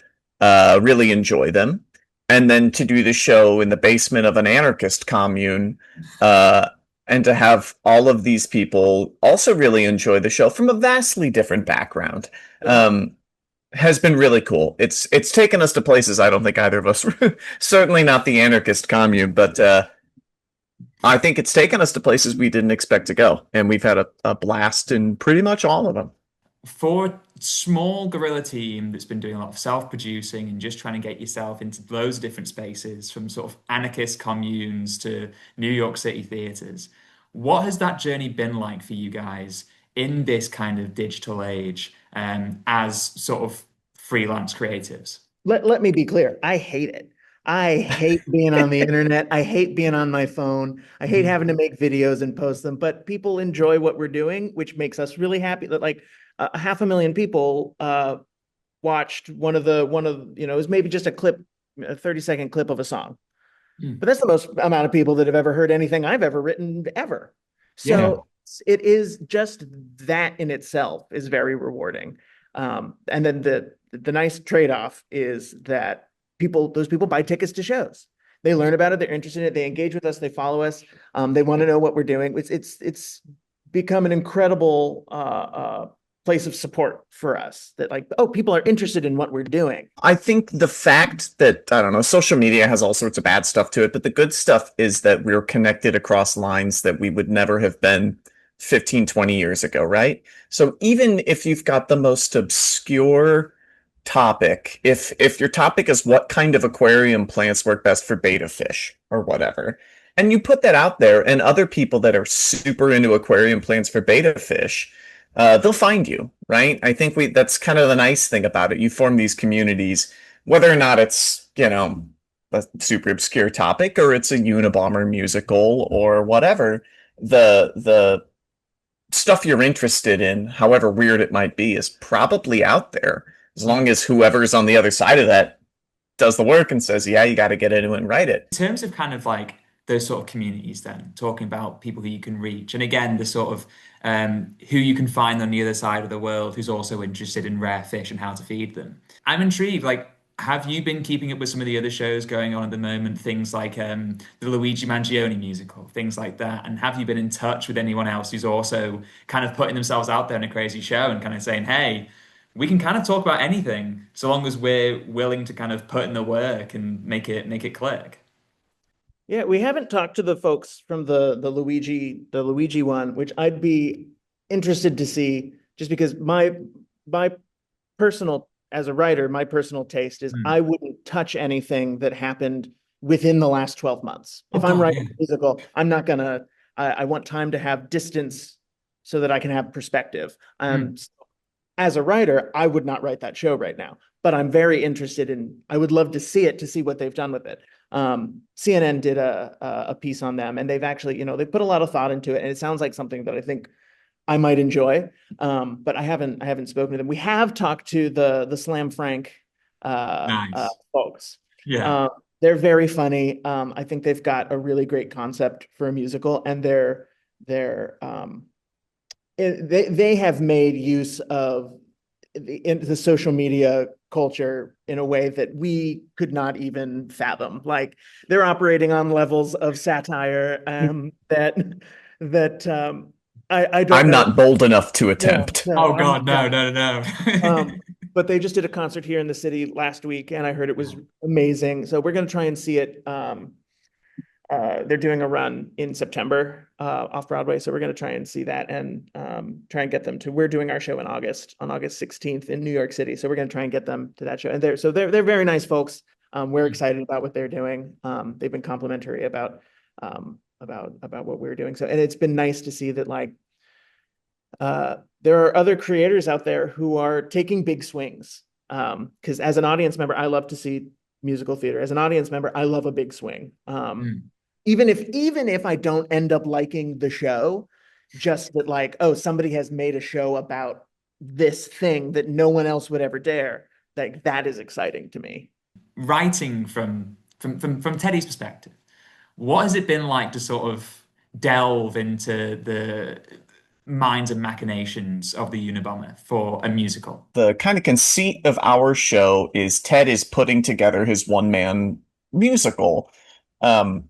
really enjoy them. And then to do the show in the basement of an anarchist commune and to have all of these people also really enjoy the show from a vastly different background. Has been really cool. It's taken us to places I don't think either of us, certainly not the anarchist commune, but I think it's taken us to places we didn't expect to go. And we've had a blast in pretty much all of them. For a small guerrilla team that's been doing a lot of self-producing and just trying to get yourself into loads of different spaces, from sort of anarchist communes to New York City theaters, What has that journey been like for you guys in this kind of digital age, as sort of freelance creatives? Let me be clear. I hate it. I hate being on the internet. I hate being on my phone. I hate Mhm. having to make videos and post them, but people enjoy what we're doing, which makes us really happy that like 500,000 people watched it was maybe just a clip, a 30-second clip of a song. But that's the most amount of people that have ever heard anything I've ever written ever. Yeah. So it is just that in itself is very rewarding. And then the nice trade-off is that those people buy tickets to shows. They learn about it, they're interested in it, they engage with us, they follow us, they want to know what we're doing. It's become an incredible place of support for us that like, oh, people are interested in what we're doing. I think the fact that, I don't know, social media has all sorts of bad stuff to it, but the good stuff is that we're connected across lines that we would never have been 15, 20 years ago, right? So even if you've got the most obscure topic, if your topic is what kind of aquarium plants work best for betta fish or whatever, and you put that out there and other people that are super into aquarium plants for betta fish, they'll find you, right? I think that's kind of the nice thing about it. You form these communities, whether or not it's, a super obscure topic or it's a Unabomber musical or whatever. The stuff you're interested in, however weird it might be, is probably out there. As long as whoever's on the other side of that does the work and says, yeah, you got to get into it and write it. In terms of kind of like those sort of communities, then talking about people who you can reach, and again, the sort of who you can find on the other side of the world who's also interested in rare fish and how to feed them. I'm intrigued, like, have you been keeping up with some of the other shows going on at the moment? Things like the Luigi Mangione musical, things like that. And have you been in touch with anyone else who's also kind of putting themselves out there in a crazy show and kind of saying, hey, we can kind of talk about anything so long as we're willing to kind of put in the work and make it click. Yeah, we haven't talked to the folks from the Luigi one, which I'd be interested to see just because my personal as a writer, my personal taste is Mm. I wouldn't touch anything that happened within the last 12 months. Oh If I'm God, yeah. writing a musical, I'm not gonna I want time to have distance so that I can have perspective. Mm. As a writer, I would not write that show right now, but I'm very interested I would love to see it to see what they've done with it. CNN did a piece on them, and they've actually, they put a lot of thought into it, and it sounds like something that I think I might enjoy. But I haven't spoken to them. We have talked to the Slam Frank Nice. folks. Yeah. They're very funny. I think they've got a really great concept for a musical, and they have made use of the social media culture in a way that we could not even fathom. Like they're operating on levels of satire that I don't I'm know. not bold enough to Yeah, attempt. Oh no, I'm God, not no, gonna. no, no, no. But they just did a concert here in the city last week, and I heard it was amazing. So we're gonna try and see it. They're doing a run in September off Broadway, so we're going to try and see that and try and get them to. We're doing our show in August, on August 16th in New York City, so we're going to try and get them to that show. And they're very nice folks. We're excited about what they're doing. They've been complimentary about what we're doing. So, and it's been nice to see that like there are other creators out there who are taking big swings. Because as an audience member, I love to see musical theater. As an audience member, I love a big swing. Mm. Even if I don't end up liking the show, just that like, oh, somebody has made a show about this thing that no one else would ever dare. Like that is exciting to me. Writing from Teddy's perspective, what has it been like to sort of delve into the minds and machinations of the Unabomber for a musical? The kind of conceit of our show is Ted is putting together his one-man musical. Um,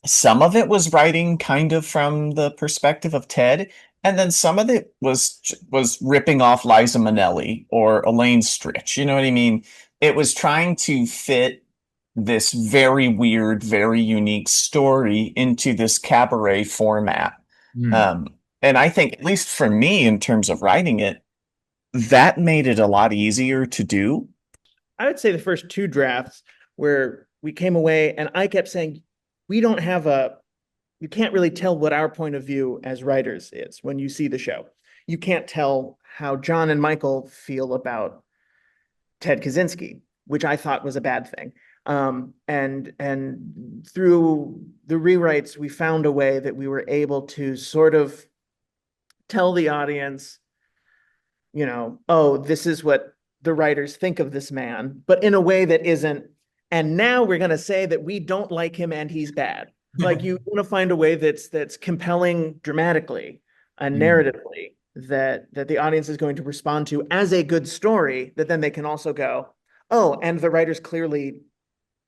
some of it was writing kind of from the perspective of Ted, and then some of it was ripping off Liza Minnelli or Elaine Stritch. You know what I mean? It was trying to fit this very weird, very unique story into this cabaret format. Mm. Um, and I think, at least for me, in terms of writing it, that made it a lot easier to do. I would say the first two drafts where we came away and I kept saying, we don't have you can't really tell what our point of view as writers is when you see the show. You can't tell how John and Michael feel about Ted Kaczynski, which I thought was a bad thing. And through the rewrites, we found a way that we were able to sort of tell the audience, you know, oh, this is what the writers think of this man, but in a way that isn't, and now we're going to say that we don't like him and he's bad. Like, you want to find a way that's compelling dramatically and narratively, that the audience is going to respond to as a good story, that then they can also go, oh, and the writers clearly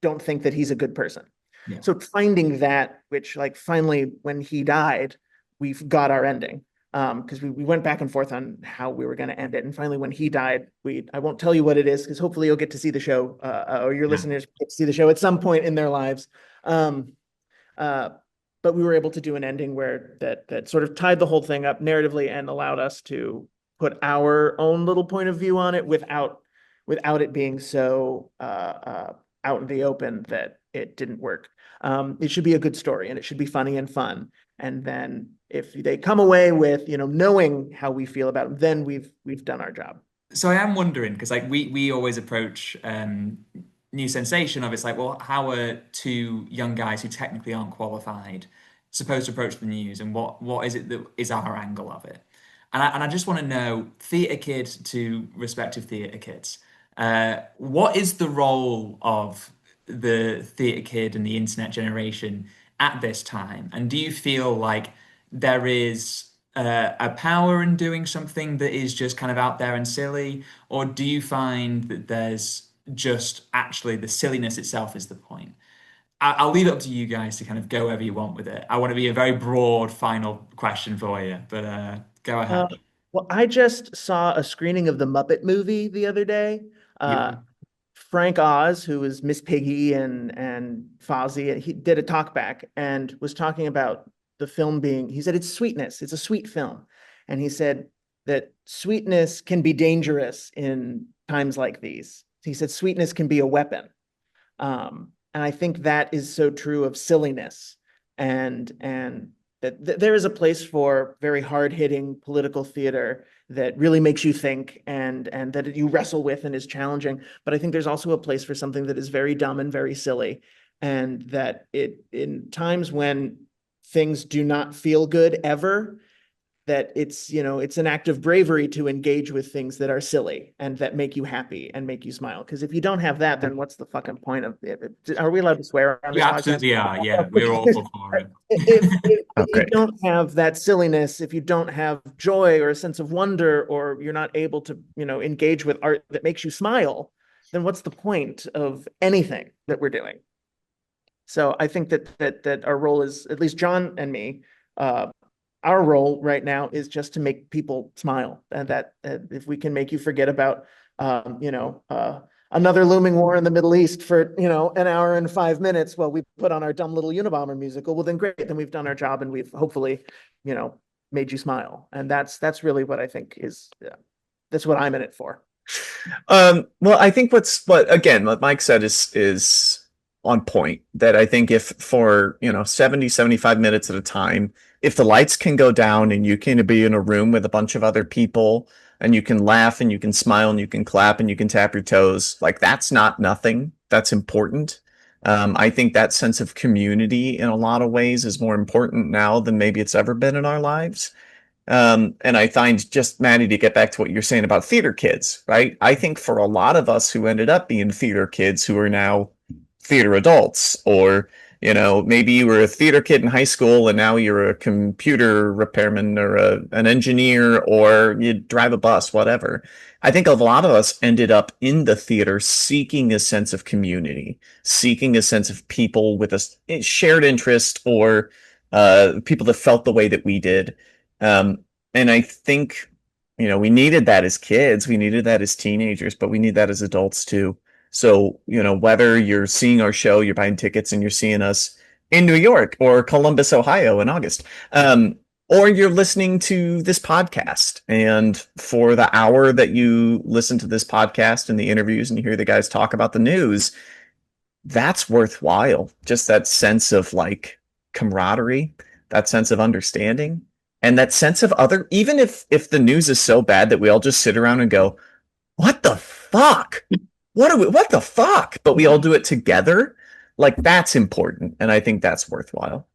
don't think that he's a good person. Yeah. So finding that, which, like, finally when he died, we've got our ending. Because we went back and forth on how we were going to end it, and finally when he died, I won't tell you what it is, because hopefully you'll get to see the show, or your listeners get to see the show at some point in their lives. But we were able to do an ending where that sort of tied the whole thing up narratively and allowed us to put our own little point of view on it without it being so out in the open that it didn't work. It should be a good story, and it should be funny and fun. And then if they come away with, you know, knowing how we feel about them, then we've done our job. So I am wondering, because like we always approach New Sensation of, it's like, well, how are two young guys who technically aren't qualified supposed to approach the news, and what is it that is our angle of it? And I just want to know, theatre kid to respective theatre kids, what is the role of the theatre kid and the internet generation at this time? And do you feel like there is a power in doing something that is just kind of out there and silly, or do you find that there's just actually the silliness itself is the point? I'll leave it up to you guys to kind of go wherever you want with it. I want to be a very broad final question for you, but go ahead. Well, I just saw a screening of the Muppet movie the other day. Frank Oz, who was Miss Piggy and Fozzie, and he did a talkback and was talking about the film being, he said, it's sweetness. It's a sweet film. And he said that sweetness can be dangerous in times like these. He said sweetness can be a weapon. And I think that is so true of silliness, and that there is a place for very hard-hitting political theater that really makes you think, and that you wrestle with and is challenging. But I think there's also a place for something that is very dumb and very silly, and that it, in times when things do not feel good ever, that it's, you know, it's an act of bravery to engage with things that are silly and that make you happy and make you smile. Because if you don't have that, then what's the fucking point of it? Are we allowed to swear on this We podcast? absolutely are. Yeah, we're awful for it. If you don't have that silliness, if you don't have joy or a sense of wonder, or you're not able to, you know, engage with art that makes you smile, then what's the point of anything that we're doing? So I think that our role is, at least John and me, our role right now is just to make people smile, and that if we can make you forget about, another looming war in the Middle East for, you know, an hour and 5 minutes while we put on our dumb little Unabomber musical, well, then great, then we've done our job, and we've hopefully, you know, made you smile. And that's really what I think is, that's what I'm in it for. Well, I think what Mike said is on point. That I think if for, 70, 75 minutes at a time, if the lights can go down and you can be in a room with a bunch of other people and you can laugh and you can smile and you can clap and you can tap your toes, like, that's not nothing. That's important. I think that sense of community in a lot of ways is more important now than maybe it's ever been in our lives. And I find, just, Maddie, to get back to what you're saying about theater kids, right? I think for a lot of us who ended up being theater kids who are now theater adults, or, maybe you were a theater kid in high school and now you're a computer repairman or an engineer, or you drive a bus, whatever. I think a lot of us ended up in the theater seeking a sense of community, seeking a sense of people with a shared interest, or people that felt the way that we did. And I think, we needed that as kids, we needed that as teenagers, but we need that as adults too. So, whether you're seeing our show, you're buying tickets and you're seeing us in New York or Columbus, Ohio in August, or you're listening to this podcast, and for the hour that you listen to this podcast and the interviews and you hear the guys talk about the news, that's worthwhile. Just that sense of, like, camaraderie. that sense of understanding, and that sense of other, even if the news is so bad that we all just sit around and go, what the fuck? What the fuck? But we all do it together. Like, that's important, and I think that's worthwhile.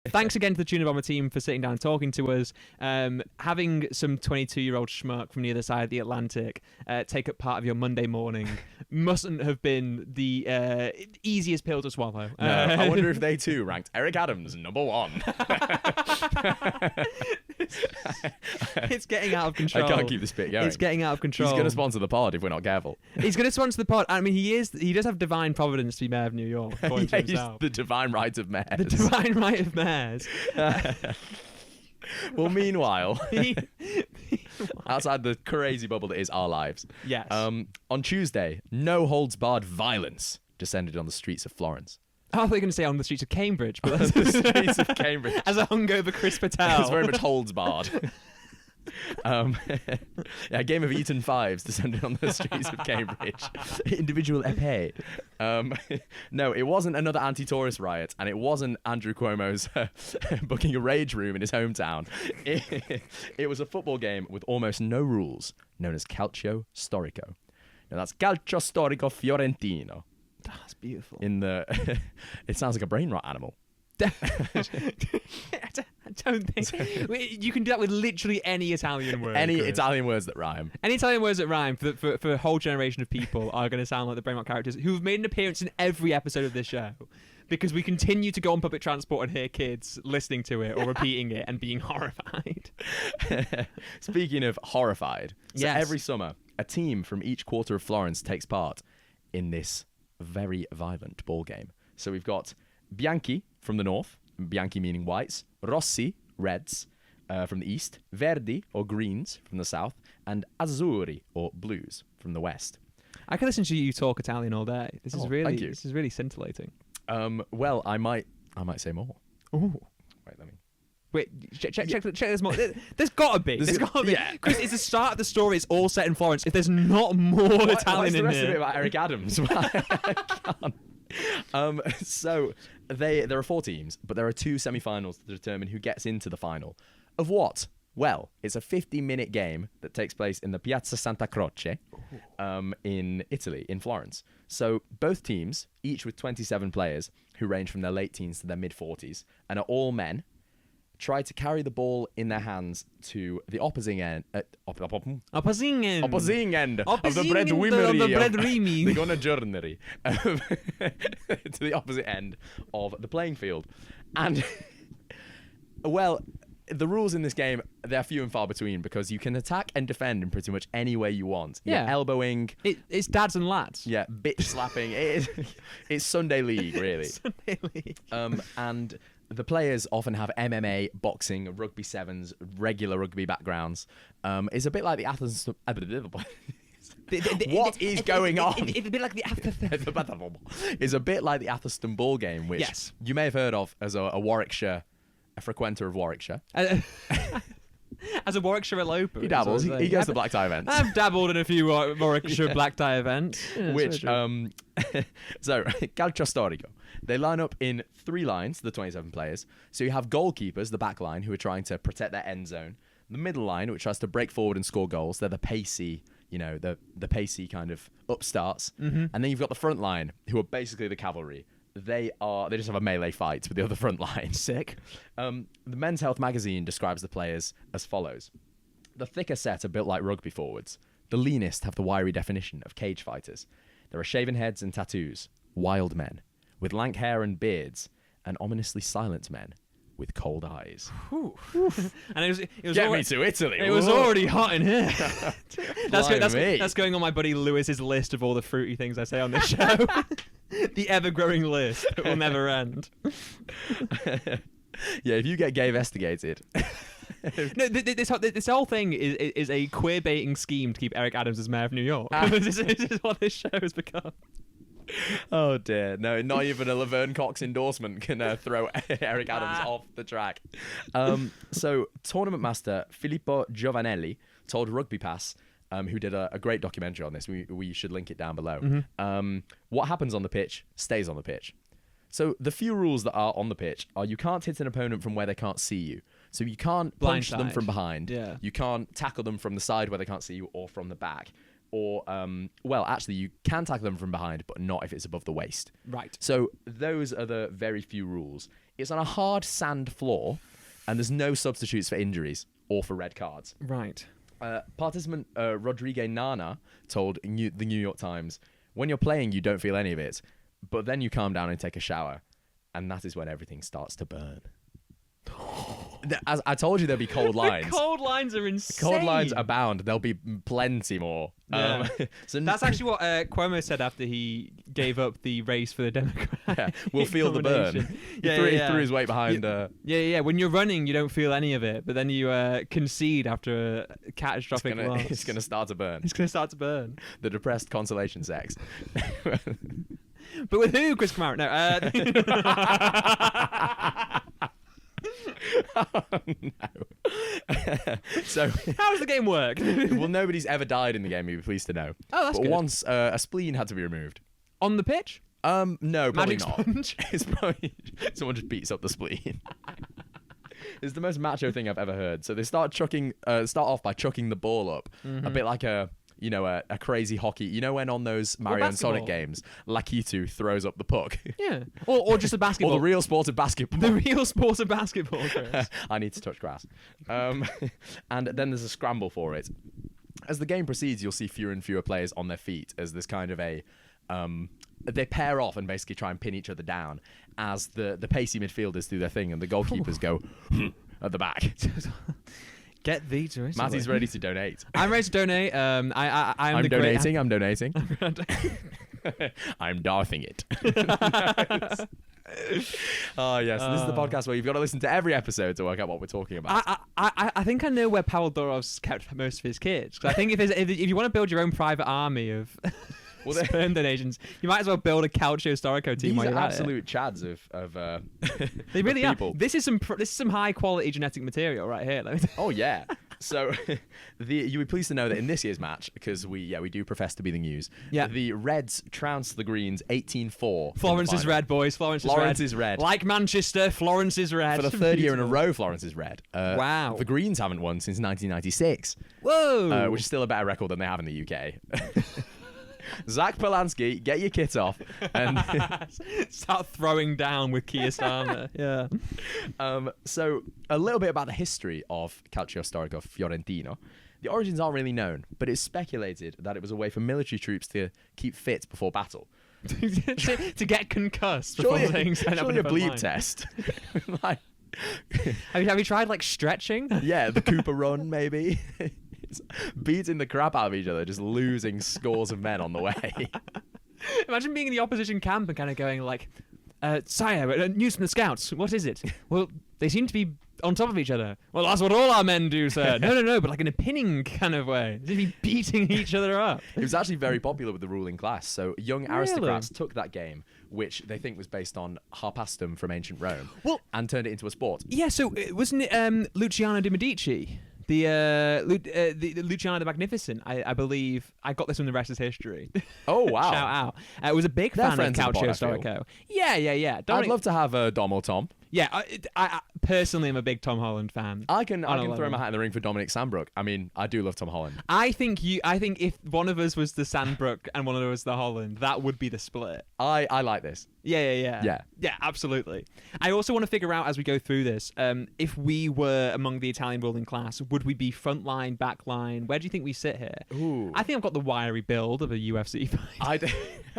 Thanks again to the Tuneabomber team for sitting down and talking to us. Having some 22-year-old schmuck from the other side of the Atlantic take up part of your Monday morning mustn't have been the easiest pill to swallow. No, I wonder if they too ranked Eric Adams #1. It's getting out of control. I can't keep this bit going. It's getting out of control. He's going to sponsor the pod if we're not careful. He's going to sponsor the pod. I mean, he does have divine providence to be mayor of New York. Yeah, he's the divine right of mayors. The divine right of mayors. Well, meanwhile, outside the crazy bubble that is our lives, yes. On Tuesday, no holds barred violence descended on the streets of Florence. I thought you were going to say on the streets of Cambridge, but that's the streets of Cambridge. As a hungover Chris Patel. It's very much holds barred. Yeah, a game of Eton Fives descended on the streets of Cambridge. Individual épée. No, it wasn't another anti-tourist riot, and it wasn't Andrew Cuomo's booking a rage room in his hometown. It was a football game with almost no rules, known as Calcio Storico. Now that's Calcio Storico Fiorentino. That's beautiful. It sounds like a brain rot animal. I don't think you can do that with literally any Italian word. Any Chris. Italian words that rhyme. Any Italian words that rhyme for a whole generation of people are going to sound like the Brainrot characters who've made an appearance in every episode of this show, because we continue to go on public transport and hear kids listening to it or repeating it and being horrified. Speaking of horrified, so yes. Every summer a team from each quarter of Florence takes part in this very violent ball game. So we've got Bianchi from the north, Bianchi meaning whites, Rossi, reds from the east, Verdi or greens from the south, and Azzurri or blues from the west. I could listen to you talk Italian all day. This is really scintillating. Well, I might say more. Ooh. Wait, let me. Wait, check there's more. There's got to be. There's got to be. Yeah. Because it's the start of the story. It's all set in Florence. If there's not more Italian the in rest of here. it about Eric Adams? I can't. So there are 4 teams, but there are 2 semi-finals to determine who gets into the final. Of what? Well, it's a 50-minute game that takes place in the Piazza Santa Croce in Italy, in Florence. So both teams, each with 27 players who range from their late teens to their mid-40s, and are all men, try to carry the ball in their hands to the opposing end of the breadwinnery, the gonna journey to the opposite end of the playing field. And well, the rules in this game, they're few and far between, because you can attack and defend in pretty much any way you want. Yeah. You're elbowing. It's dads and lads. Yeah, bitch slapping. It's Sunday League, really. Sunday League. And the players often have MMA, boxing, rugby sevens, regular rugby backgrounds. It's a bit like the Athens. What is going on? It's a bit like the It's a bit like the Athelston ball game, which yes. you may have heard of as a Warwickshire, a frequenter of Warwickshire. As a Warwickshire eloper. He dabbles. He goes to black tie events. I've dabbled in a few Warwickshire black tie events. Yeah, which, so, Calcio Storico. They line up in 3 lines, the 27 players. So you have goalkeepers, the back line, who are trying to protect their end zone. The middle line, which tries to break forward and score goals. They're the pacey, the pacey kind of upstarts. Mm-hmm. And then you've got the front line, who are basically the cavalry. They just have a melee fight with the other front line. Sick. The Men's Health magazine describes the players as follows. The thicker set are built like rugby forwards. The leanest have the wiry definition of cage fighters. There are shaven heads and tattoos, wild men, with lank hair and beards, and ominously silent men with cold eyes. And it was Get already, me to Italy. It was already hot in here. That's going on my buddy Lewis's list of all the fruity things I say on this show. The ever-growing list that will never end. Yeah, if you get gay investigated. No, this whole thing is a queer baiting scheme to keep Eric Adams as mayor of New York. This is what this show has become. Oh dear, no, not even a Laverne Cox endorsement can throw Eric Adams off the track. So tournament master Filippo Giovanelli told Rugby Pass, who did a great documentary on this, we should link it down below, what happens on the pitch stays on the pitch. So the few rules that are on the pitch are you can't hit an opponent from where they can't see you. So you can't punch them from behind. Yeah. You can't tackle them from the side where they can't see you or from the back. Or, well, actually, you can tackle them from behind, but not if it's above the waist. Right. So those are the very few rules. It's on a hard sand floor, and there's no substitutes for injuries or for red cards. Right. Participant Rodrigue Nana told the New York Times, when you're playing, you don't feel any of it, but then you calm down and take a shower, and that is when everything starts to burn. As I told you, there'll be cold lines. The cold lines are insane. Cold lines abound. There'll be plenty more. Yeah. So that's actually what Cuomo said after he gave up the race for the Democrat. Yeah, we'll feel the burn. He threw his weight behind. Yeah. When you're running, you don't feel any of it, but then you concede after a catastrophic loss. It's going to start to burn. It's going to start to burn. The depressed consolation sex. But with who, Chris Kamara? No. Oh, no. So how does the game work? Well, nobody's ever died in the game. You'd be pleased to know. Oh, that's but good. Once a spleen had to be removed. On the pitch? No, probably Magic not. sponge? It's probably someone just beats up the spleen. It's the most macho thing I've ever heard. So they start off by chucking the ball up, a bit like a crazy hockey. You know when on those Mario and Sonic games, Lakitu throws up the puck? Yeah. Or just a basketball. Or the real sport of basketball. The real sport of basketball, Chris. I need to touch grass. And then there's a scramble for it. As the game proceeds, you'll see fewer and fewer players on their feet as there's kind of a... they pair off and basically try and pin each other down as the pacey midfielders do their thing and the goalkeepers go at the back. Get thee to it. Matty's ready to donate. I'm ready to donate. I'm donating. I'm donating. I'm darthing it. Oh yes, this is the podcast where you've got to listen to every episode to work out what we're talking about. I think I know where Pavel Durov's kept most of his kids. 'Cause I think if you want to build your own private army of sperm donations, you might as well build a Calcio Storico team. These are absolute chads of they really people. are. This is some high quality genetic material right here. Oh yeah. So you would be pleased to know that in this year's match, because we do profess to be the news. Yeah. The Reds trounced the Greens 18-4. Florence is red, boys. Florence is red. Like Manchester, Florence is red. For the third year in a row, Florence is red. Wow. The Greens haven't won since 1996. Whoa. Which is still a better record than they have in the UK. Zach Polanski, get your kit off and start throwing down with Keir Starmer. Yeah. So a little bit about the history of Calcio Storico Fiorentino. The origins aren't really known, but it's speculated that it was a way for military troops to keep fit before battle. to get concussed before being sent up in a bleep test. Like, have you tried like stretching? Yeah, the Cooper run maybe. Beating the crap out of each other, just losing scores of men on the way. Imagine being in the opposition camp and kind of going like, sire, news from the scouts. What is it? Well, they seem to be on top of each other. Well, that's what all our men do, sir. No, but like in a pinning kind of way. They'd be beating each other up. It was actually very popular with the ruling class. So young aristocrats took that game, which they think was based on harpastum from ancient Rome, and turned it into a sport. Yeah, so wasn't it Luciano de Medici? The Luciano the Magnificent, I believe. I got this from The Rest is History. Oh, wow. Shout out. I was a big fan of Calcio Storico. Yeah. I'd love to have Dom or Tom. Yeah, I personally am a big Tom Holland fan. I can throw my hat in the ring for Dominic Sandbrook. I mean, I do love Tom Holland. I think if one of us was the Sandbrook and one of us was the Holland, that would be the split. I like this. Yeah, absolutely. I also want to figure out as we go through this, if we were among the Italian ruling class, would we be front line, back line? Where do you think we sit here? Ooh. I think I've got the wiry build of a UFC fight.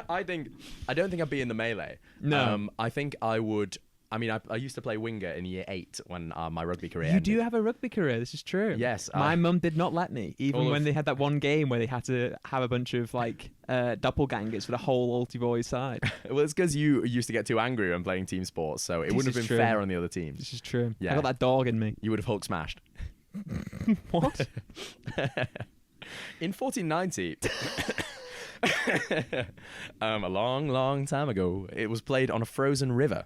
I don't think I'd be in the melee. No. I think I would. I mean, I used to play winger in year 8 when my rugby career You ended. do have a rugby career. This is true. Yes. My mum did not let me, even when they had that one game where they had to have a bunch of like doppelgangers for the whole Alty Boys side. Well, it's because you used to get too angry when playing team sports, so it wouldn't have been fair on the other teams. This is true. Yeah. I got that dog in me. You would have Hulk smashed. What? In 1490... a long, long time ago, it was played on a frozen river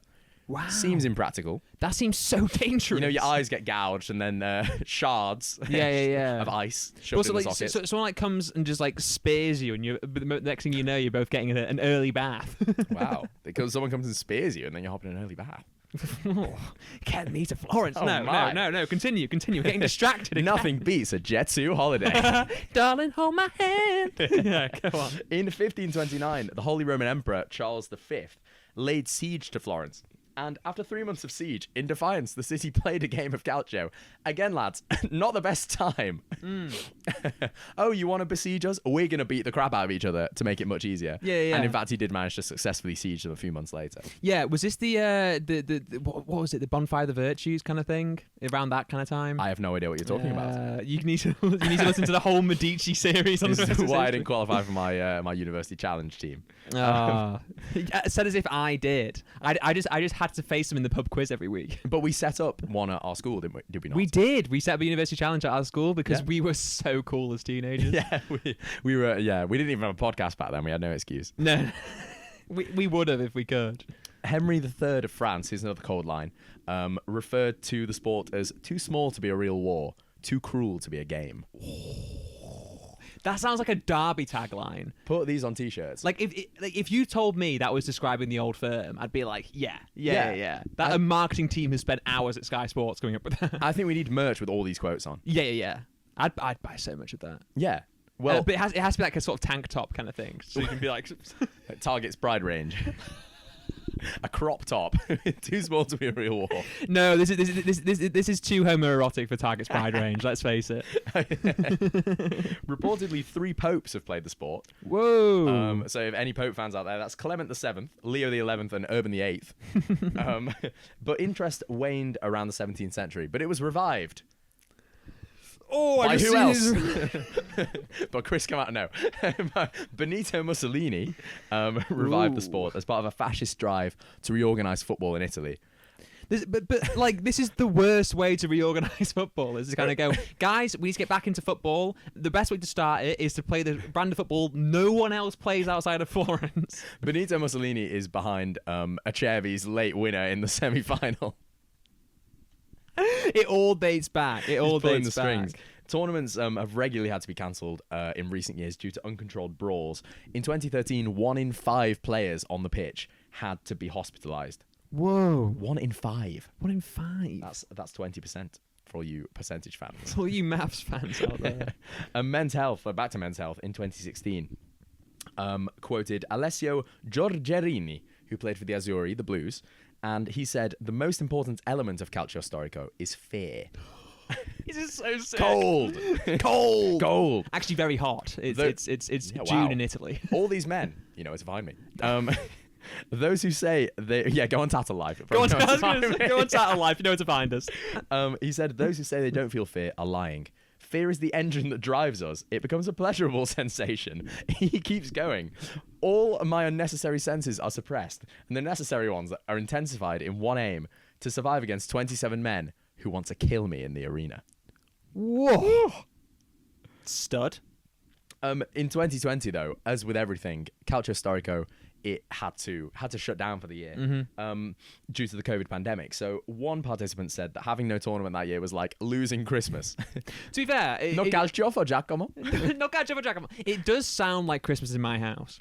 Wow. Seems impractical. That seems so dangerous. You know, your eyes get gouged and then shards of ice shoved Also, in the like, socket. so someone like comes and just like spears you, and the next thing you know, you're both getting an early bath. Wow. Because someone comes and spears you and then you're hopping in an early bath. Get me to Florence. Oh, No. Continue. We're getting distracted. Again. Nothing beats a Jetsu holiday. Darling, hold my hand. Yeah, go on. In 1529, the Holy Roman Emperor Charles V laid siege to Florence. And after 3 months of siege, in defiance, the city played a game of calcio. Again, lads, not the best time. Oh, you want to besiege us? We're going to beat the crap out of each other to make it much easier. Yeah. And in fact, he did manage to successfully siege them a few months later. Yeah, was this the what was it? The Bonfire of the Virtues kind of thing? Around that kind of time? I have no idea what you're talking about. You need to listen to the whole Medici series on This the is rest why I of didn't qualify for my university challenge team. Said as if I did. I just had to face them in the pub quiz every week. But we set up one at our school, didn't we? Did we not? We did. We set up a university challenge at our school because we were so cool as teenagers. Yeah, we were. Yeah, we didn't even have a podcast back then. We had no excuse. No, we would have if we could. Henry III of France, here's another cold line, referred to the sport as too small to be a real war, too cruel to be a game. That sounds like a Derby tagline. Put these on t-shirts. Like if you told me that was describing the old firm, I'd be like, yeah. That a marketing team has spent hours at Sky Sports coming up with that. I think we need merch with all these quotes on. Yeah. I'd buy so much of that. Yeah. Well, but it has to be like a sort of tank top kind of thing, so you can be like Target's Pride range. A crop top, too small to be a real war. No, this is too homoerotic for Target's Pride range. Let's face it. Reportedly, 3 popes have played the sport. Whoa! So if any pope fans out there, that's Clement VII, Leo XI, and Urban VIII. But interest waned around the 17th century, but it was revived. Oh, by who else? But Chris come out no. Benito Mussolini revived the sport as part of a fascist drive to reorganise football in Italy. But this is the worst way to reorganise football. Is to kind of go, guys, we need to get back into football. The best way to start it is to play the brand of football no one else plays outside of Florence. Benito Mussolini is behind Acerbi's late winner in the semi-final. It all dates back. It all dates back. Strings. Tournaments have regularly had to be cancelled in recent years due to uncontrolled brawls. In 2013, 1 in 5 players on the pitch had to be hospitalised. Whoa! 1 in 5. 1 in 5. That's 20% for all you percentage fans. For all you maths fans out there. And men's health. Back to men's health in 2016. Quoted Alessio Giorgerini, who played for the Azzurri, the Blues. And he said, the most important element of calcio storico is fear. This is so sick. Cold. Actually, very hot. It's June in Italy. All these men, where to find me. Those who say they, go on Tattle Life. Go on Tattle Life. You know where to find us. He said, those who say they don't feel fear are lying. Fear is the engine that drives us. It becomes a pleasurable sensation. He keeps going. All my unnecessary senses are suppressed, and the necessary ones are intensified in one aim, to survive against 27 men who want to kill me in the arena. Whoa. Stud. In 2020, though, as with everything, Calcio Storico, it had to shut down for the year due to the COVID pandemic. So one participant said that having no tournament that year was like losing Christmas. To be fair, no calcio for Giacomo. No calcio for Giacomo. It does sound like Christmas in my house.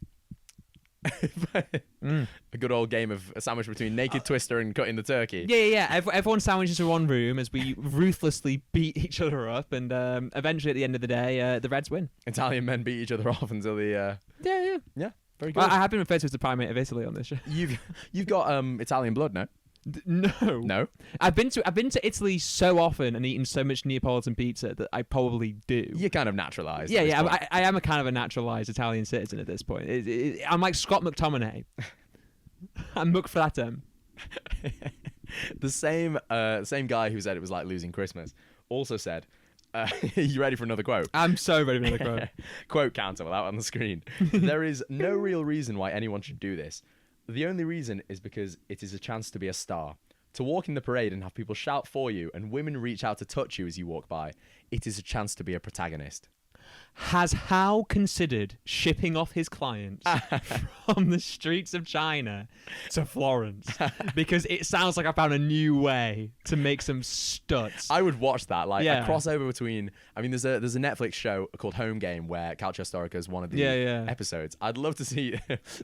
A good old game of a sandwich between naked twister and cutting the turkey. Yeah. Everyone sandwiches in one room as we ruthlessly beat each other up, and eventually at the end of the day, the Reds win. Italian men beat each other off until the yeah. Very good. Well, I have been referred to as the primate of Italy on this show. You've got Italian blood, no? No. I've been to Italy so often and eaten so much Neapolitan pizza that I probably do. You're kind of naturalised. Yeah. I am a kind of a naturalised Italian citizen at this point. I'm like Scott McTominay. I'm Mukfratem. The same guy who said it was like losing Christmas also said, you ready for another quote? I'm so ready for another quote. Quote counter without on the screen. There is no real reason why anyone should do this. The only reason is because it is a chance to be a star. To walk in the parade and have people shout for you and women reach out to touch you as you walk by. It is a chance to be a protagonist. has How considered shipping off his clients from the streets of China to Florence? Because it sounds like I found a new way to make some studs. I would watch that, like a crossover between. I mean, there's a Netflix show called Home Game where Calcio Storico is one of the episodes. I'd love to see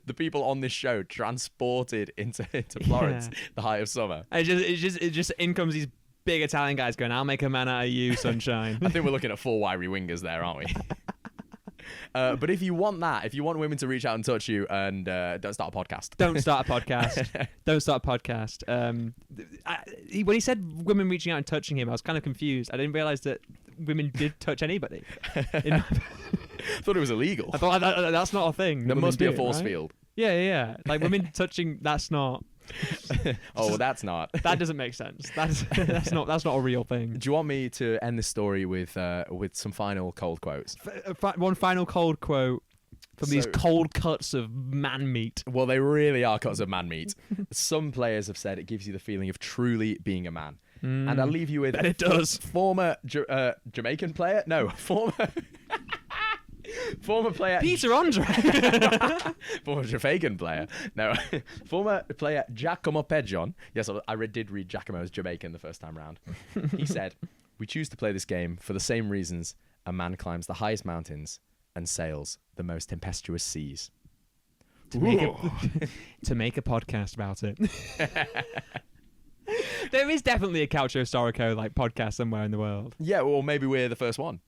the people on this show transported into Florence, the height of summer. It just in comes these big Italian guys going, "I'll make a man out of you, sunshine." I think we're looking at 4 wiry wingers there, aren't we? But if you want women to reach out and touch you, and don't start a podcast. Don't start a podcast. Don't start a podcast. When he said women reaching out and touching him, I was kind of confused. I didn't realize that women did touch anybody. I thought it was illegal. I thought that's not a thing. There must be a force field. Yeah. Like women touching, that's not. Oh, that's not. That doesn't make sense. That's not a real thing. Do you want me to end the story with some final cold quotes? One final cold quote from these cold cuts of man meat. Well, they really are cuts of man meat. Some players have said it gives you the feeling of truly being a man. And I'll leave you with it does. Former Jamaican player? No, former player Peter Andre. Former Jamaican player. No. Former player Giacomo Peggion. Yes, I did read Giacomo as Jamaican the first time round. He said, "We choose to play this game for the same reasons a man climbs the highest mountains and sails the most tempestuous seas." To make a podcast about it. There is definitely a Calcio Storico like podcast somewhere in the world. Yeah, well, maybe we're the first one.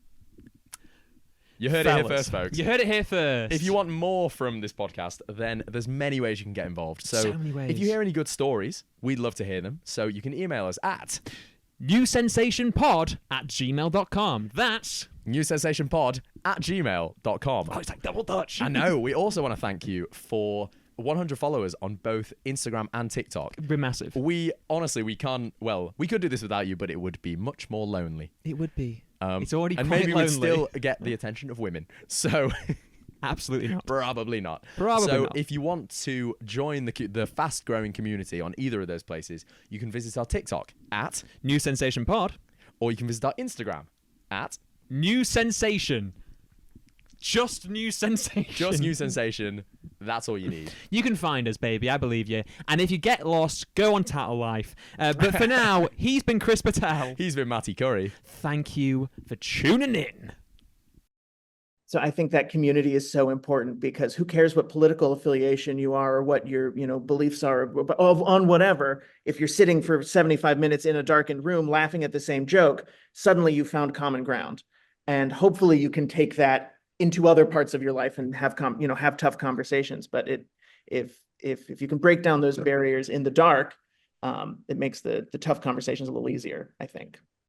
You heard it here first, folks. You heard it here first. If you want more from this podcast, then there's many ways you can get involved. So many ways. If you hear any good stories, we'd love to hear them. So you can email us at newsensationpod@gmail.com. That's newsensationpod@gmail.com. Oh, it's like double Dutch. I know. We also want to thank you for 100 followers on both Instagram and TikTok. We're massive. We can't. Well, we could do this without you, but it would be much more lonely. It would be. It's already and quite maybe lonely. we'd still get the attention of women. So absolutely not. Probably not. So if you want to join the fast-growing community on either of those places, you can visit our TikTok at New Sensation Pod, or you can visit our Instagram at New Sensation. Just New Sensation. Just New Sensation. That's all you need. You can find us, baby. I believe you. And if you get lost, go on Tattle Life. But for now, he's been Chris Patel. He's been Matty Curry. Thank you for tuning in. So I think that community is so important, because who cares what political affiliation you are or what your beliefs are on whatever. If you're sitting for 75 minutes in a darkened room laughing at the same joke, suddenly you found common ground. And hopefully you can take that into other parts of your life and have tough conversations. But if you can break down those barriers in the dark, it makes the tough conversations a little easier, I think.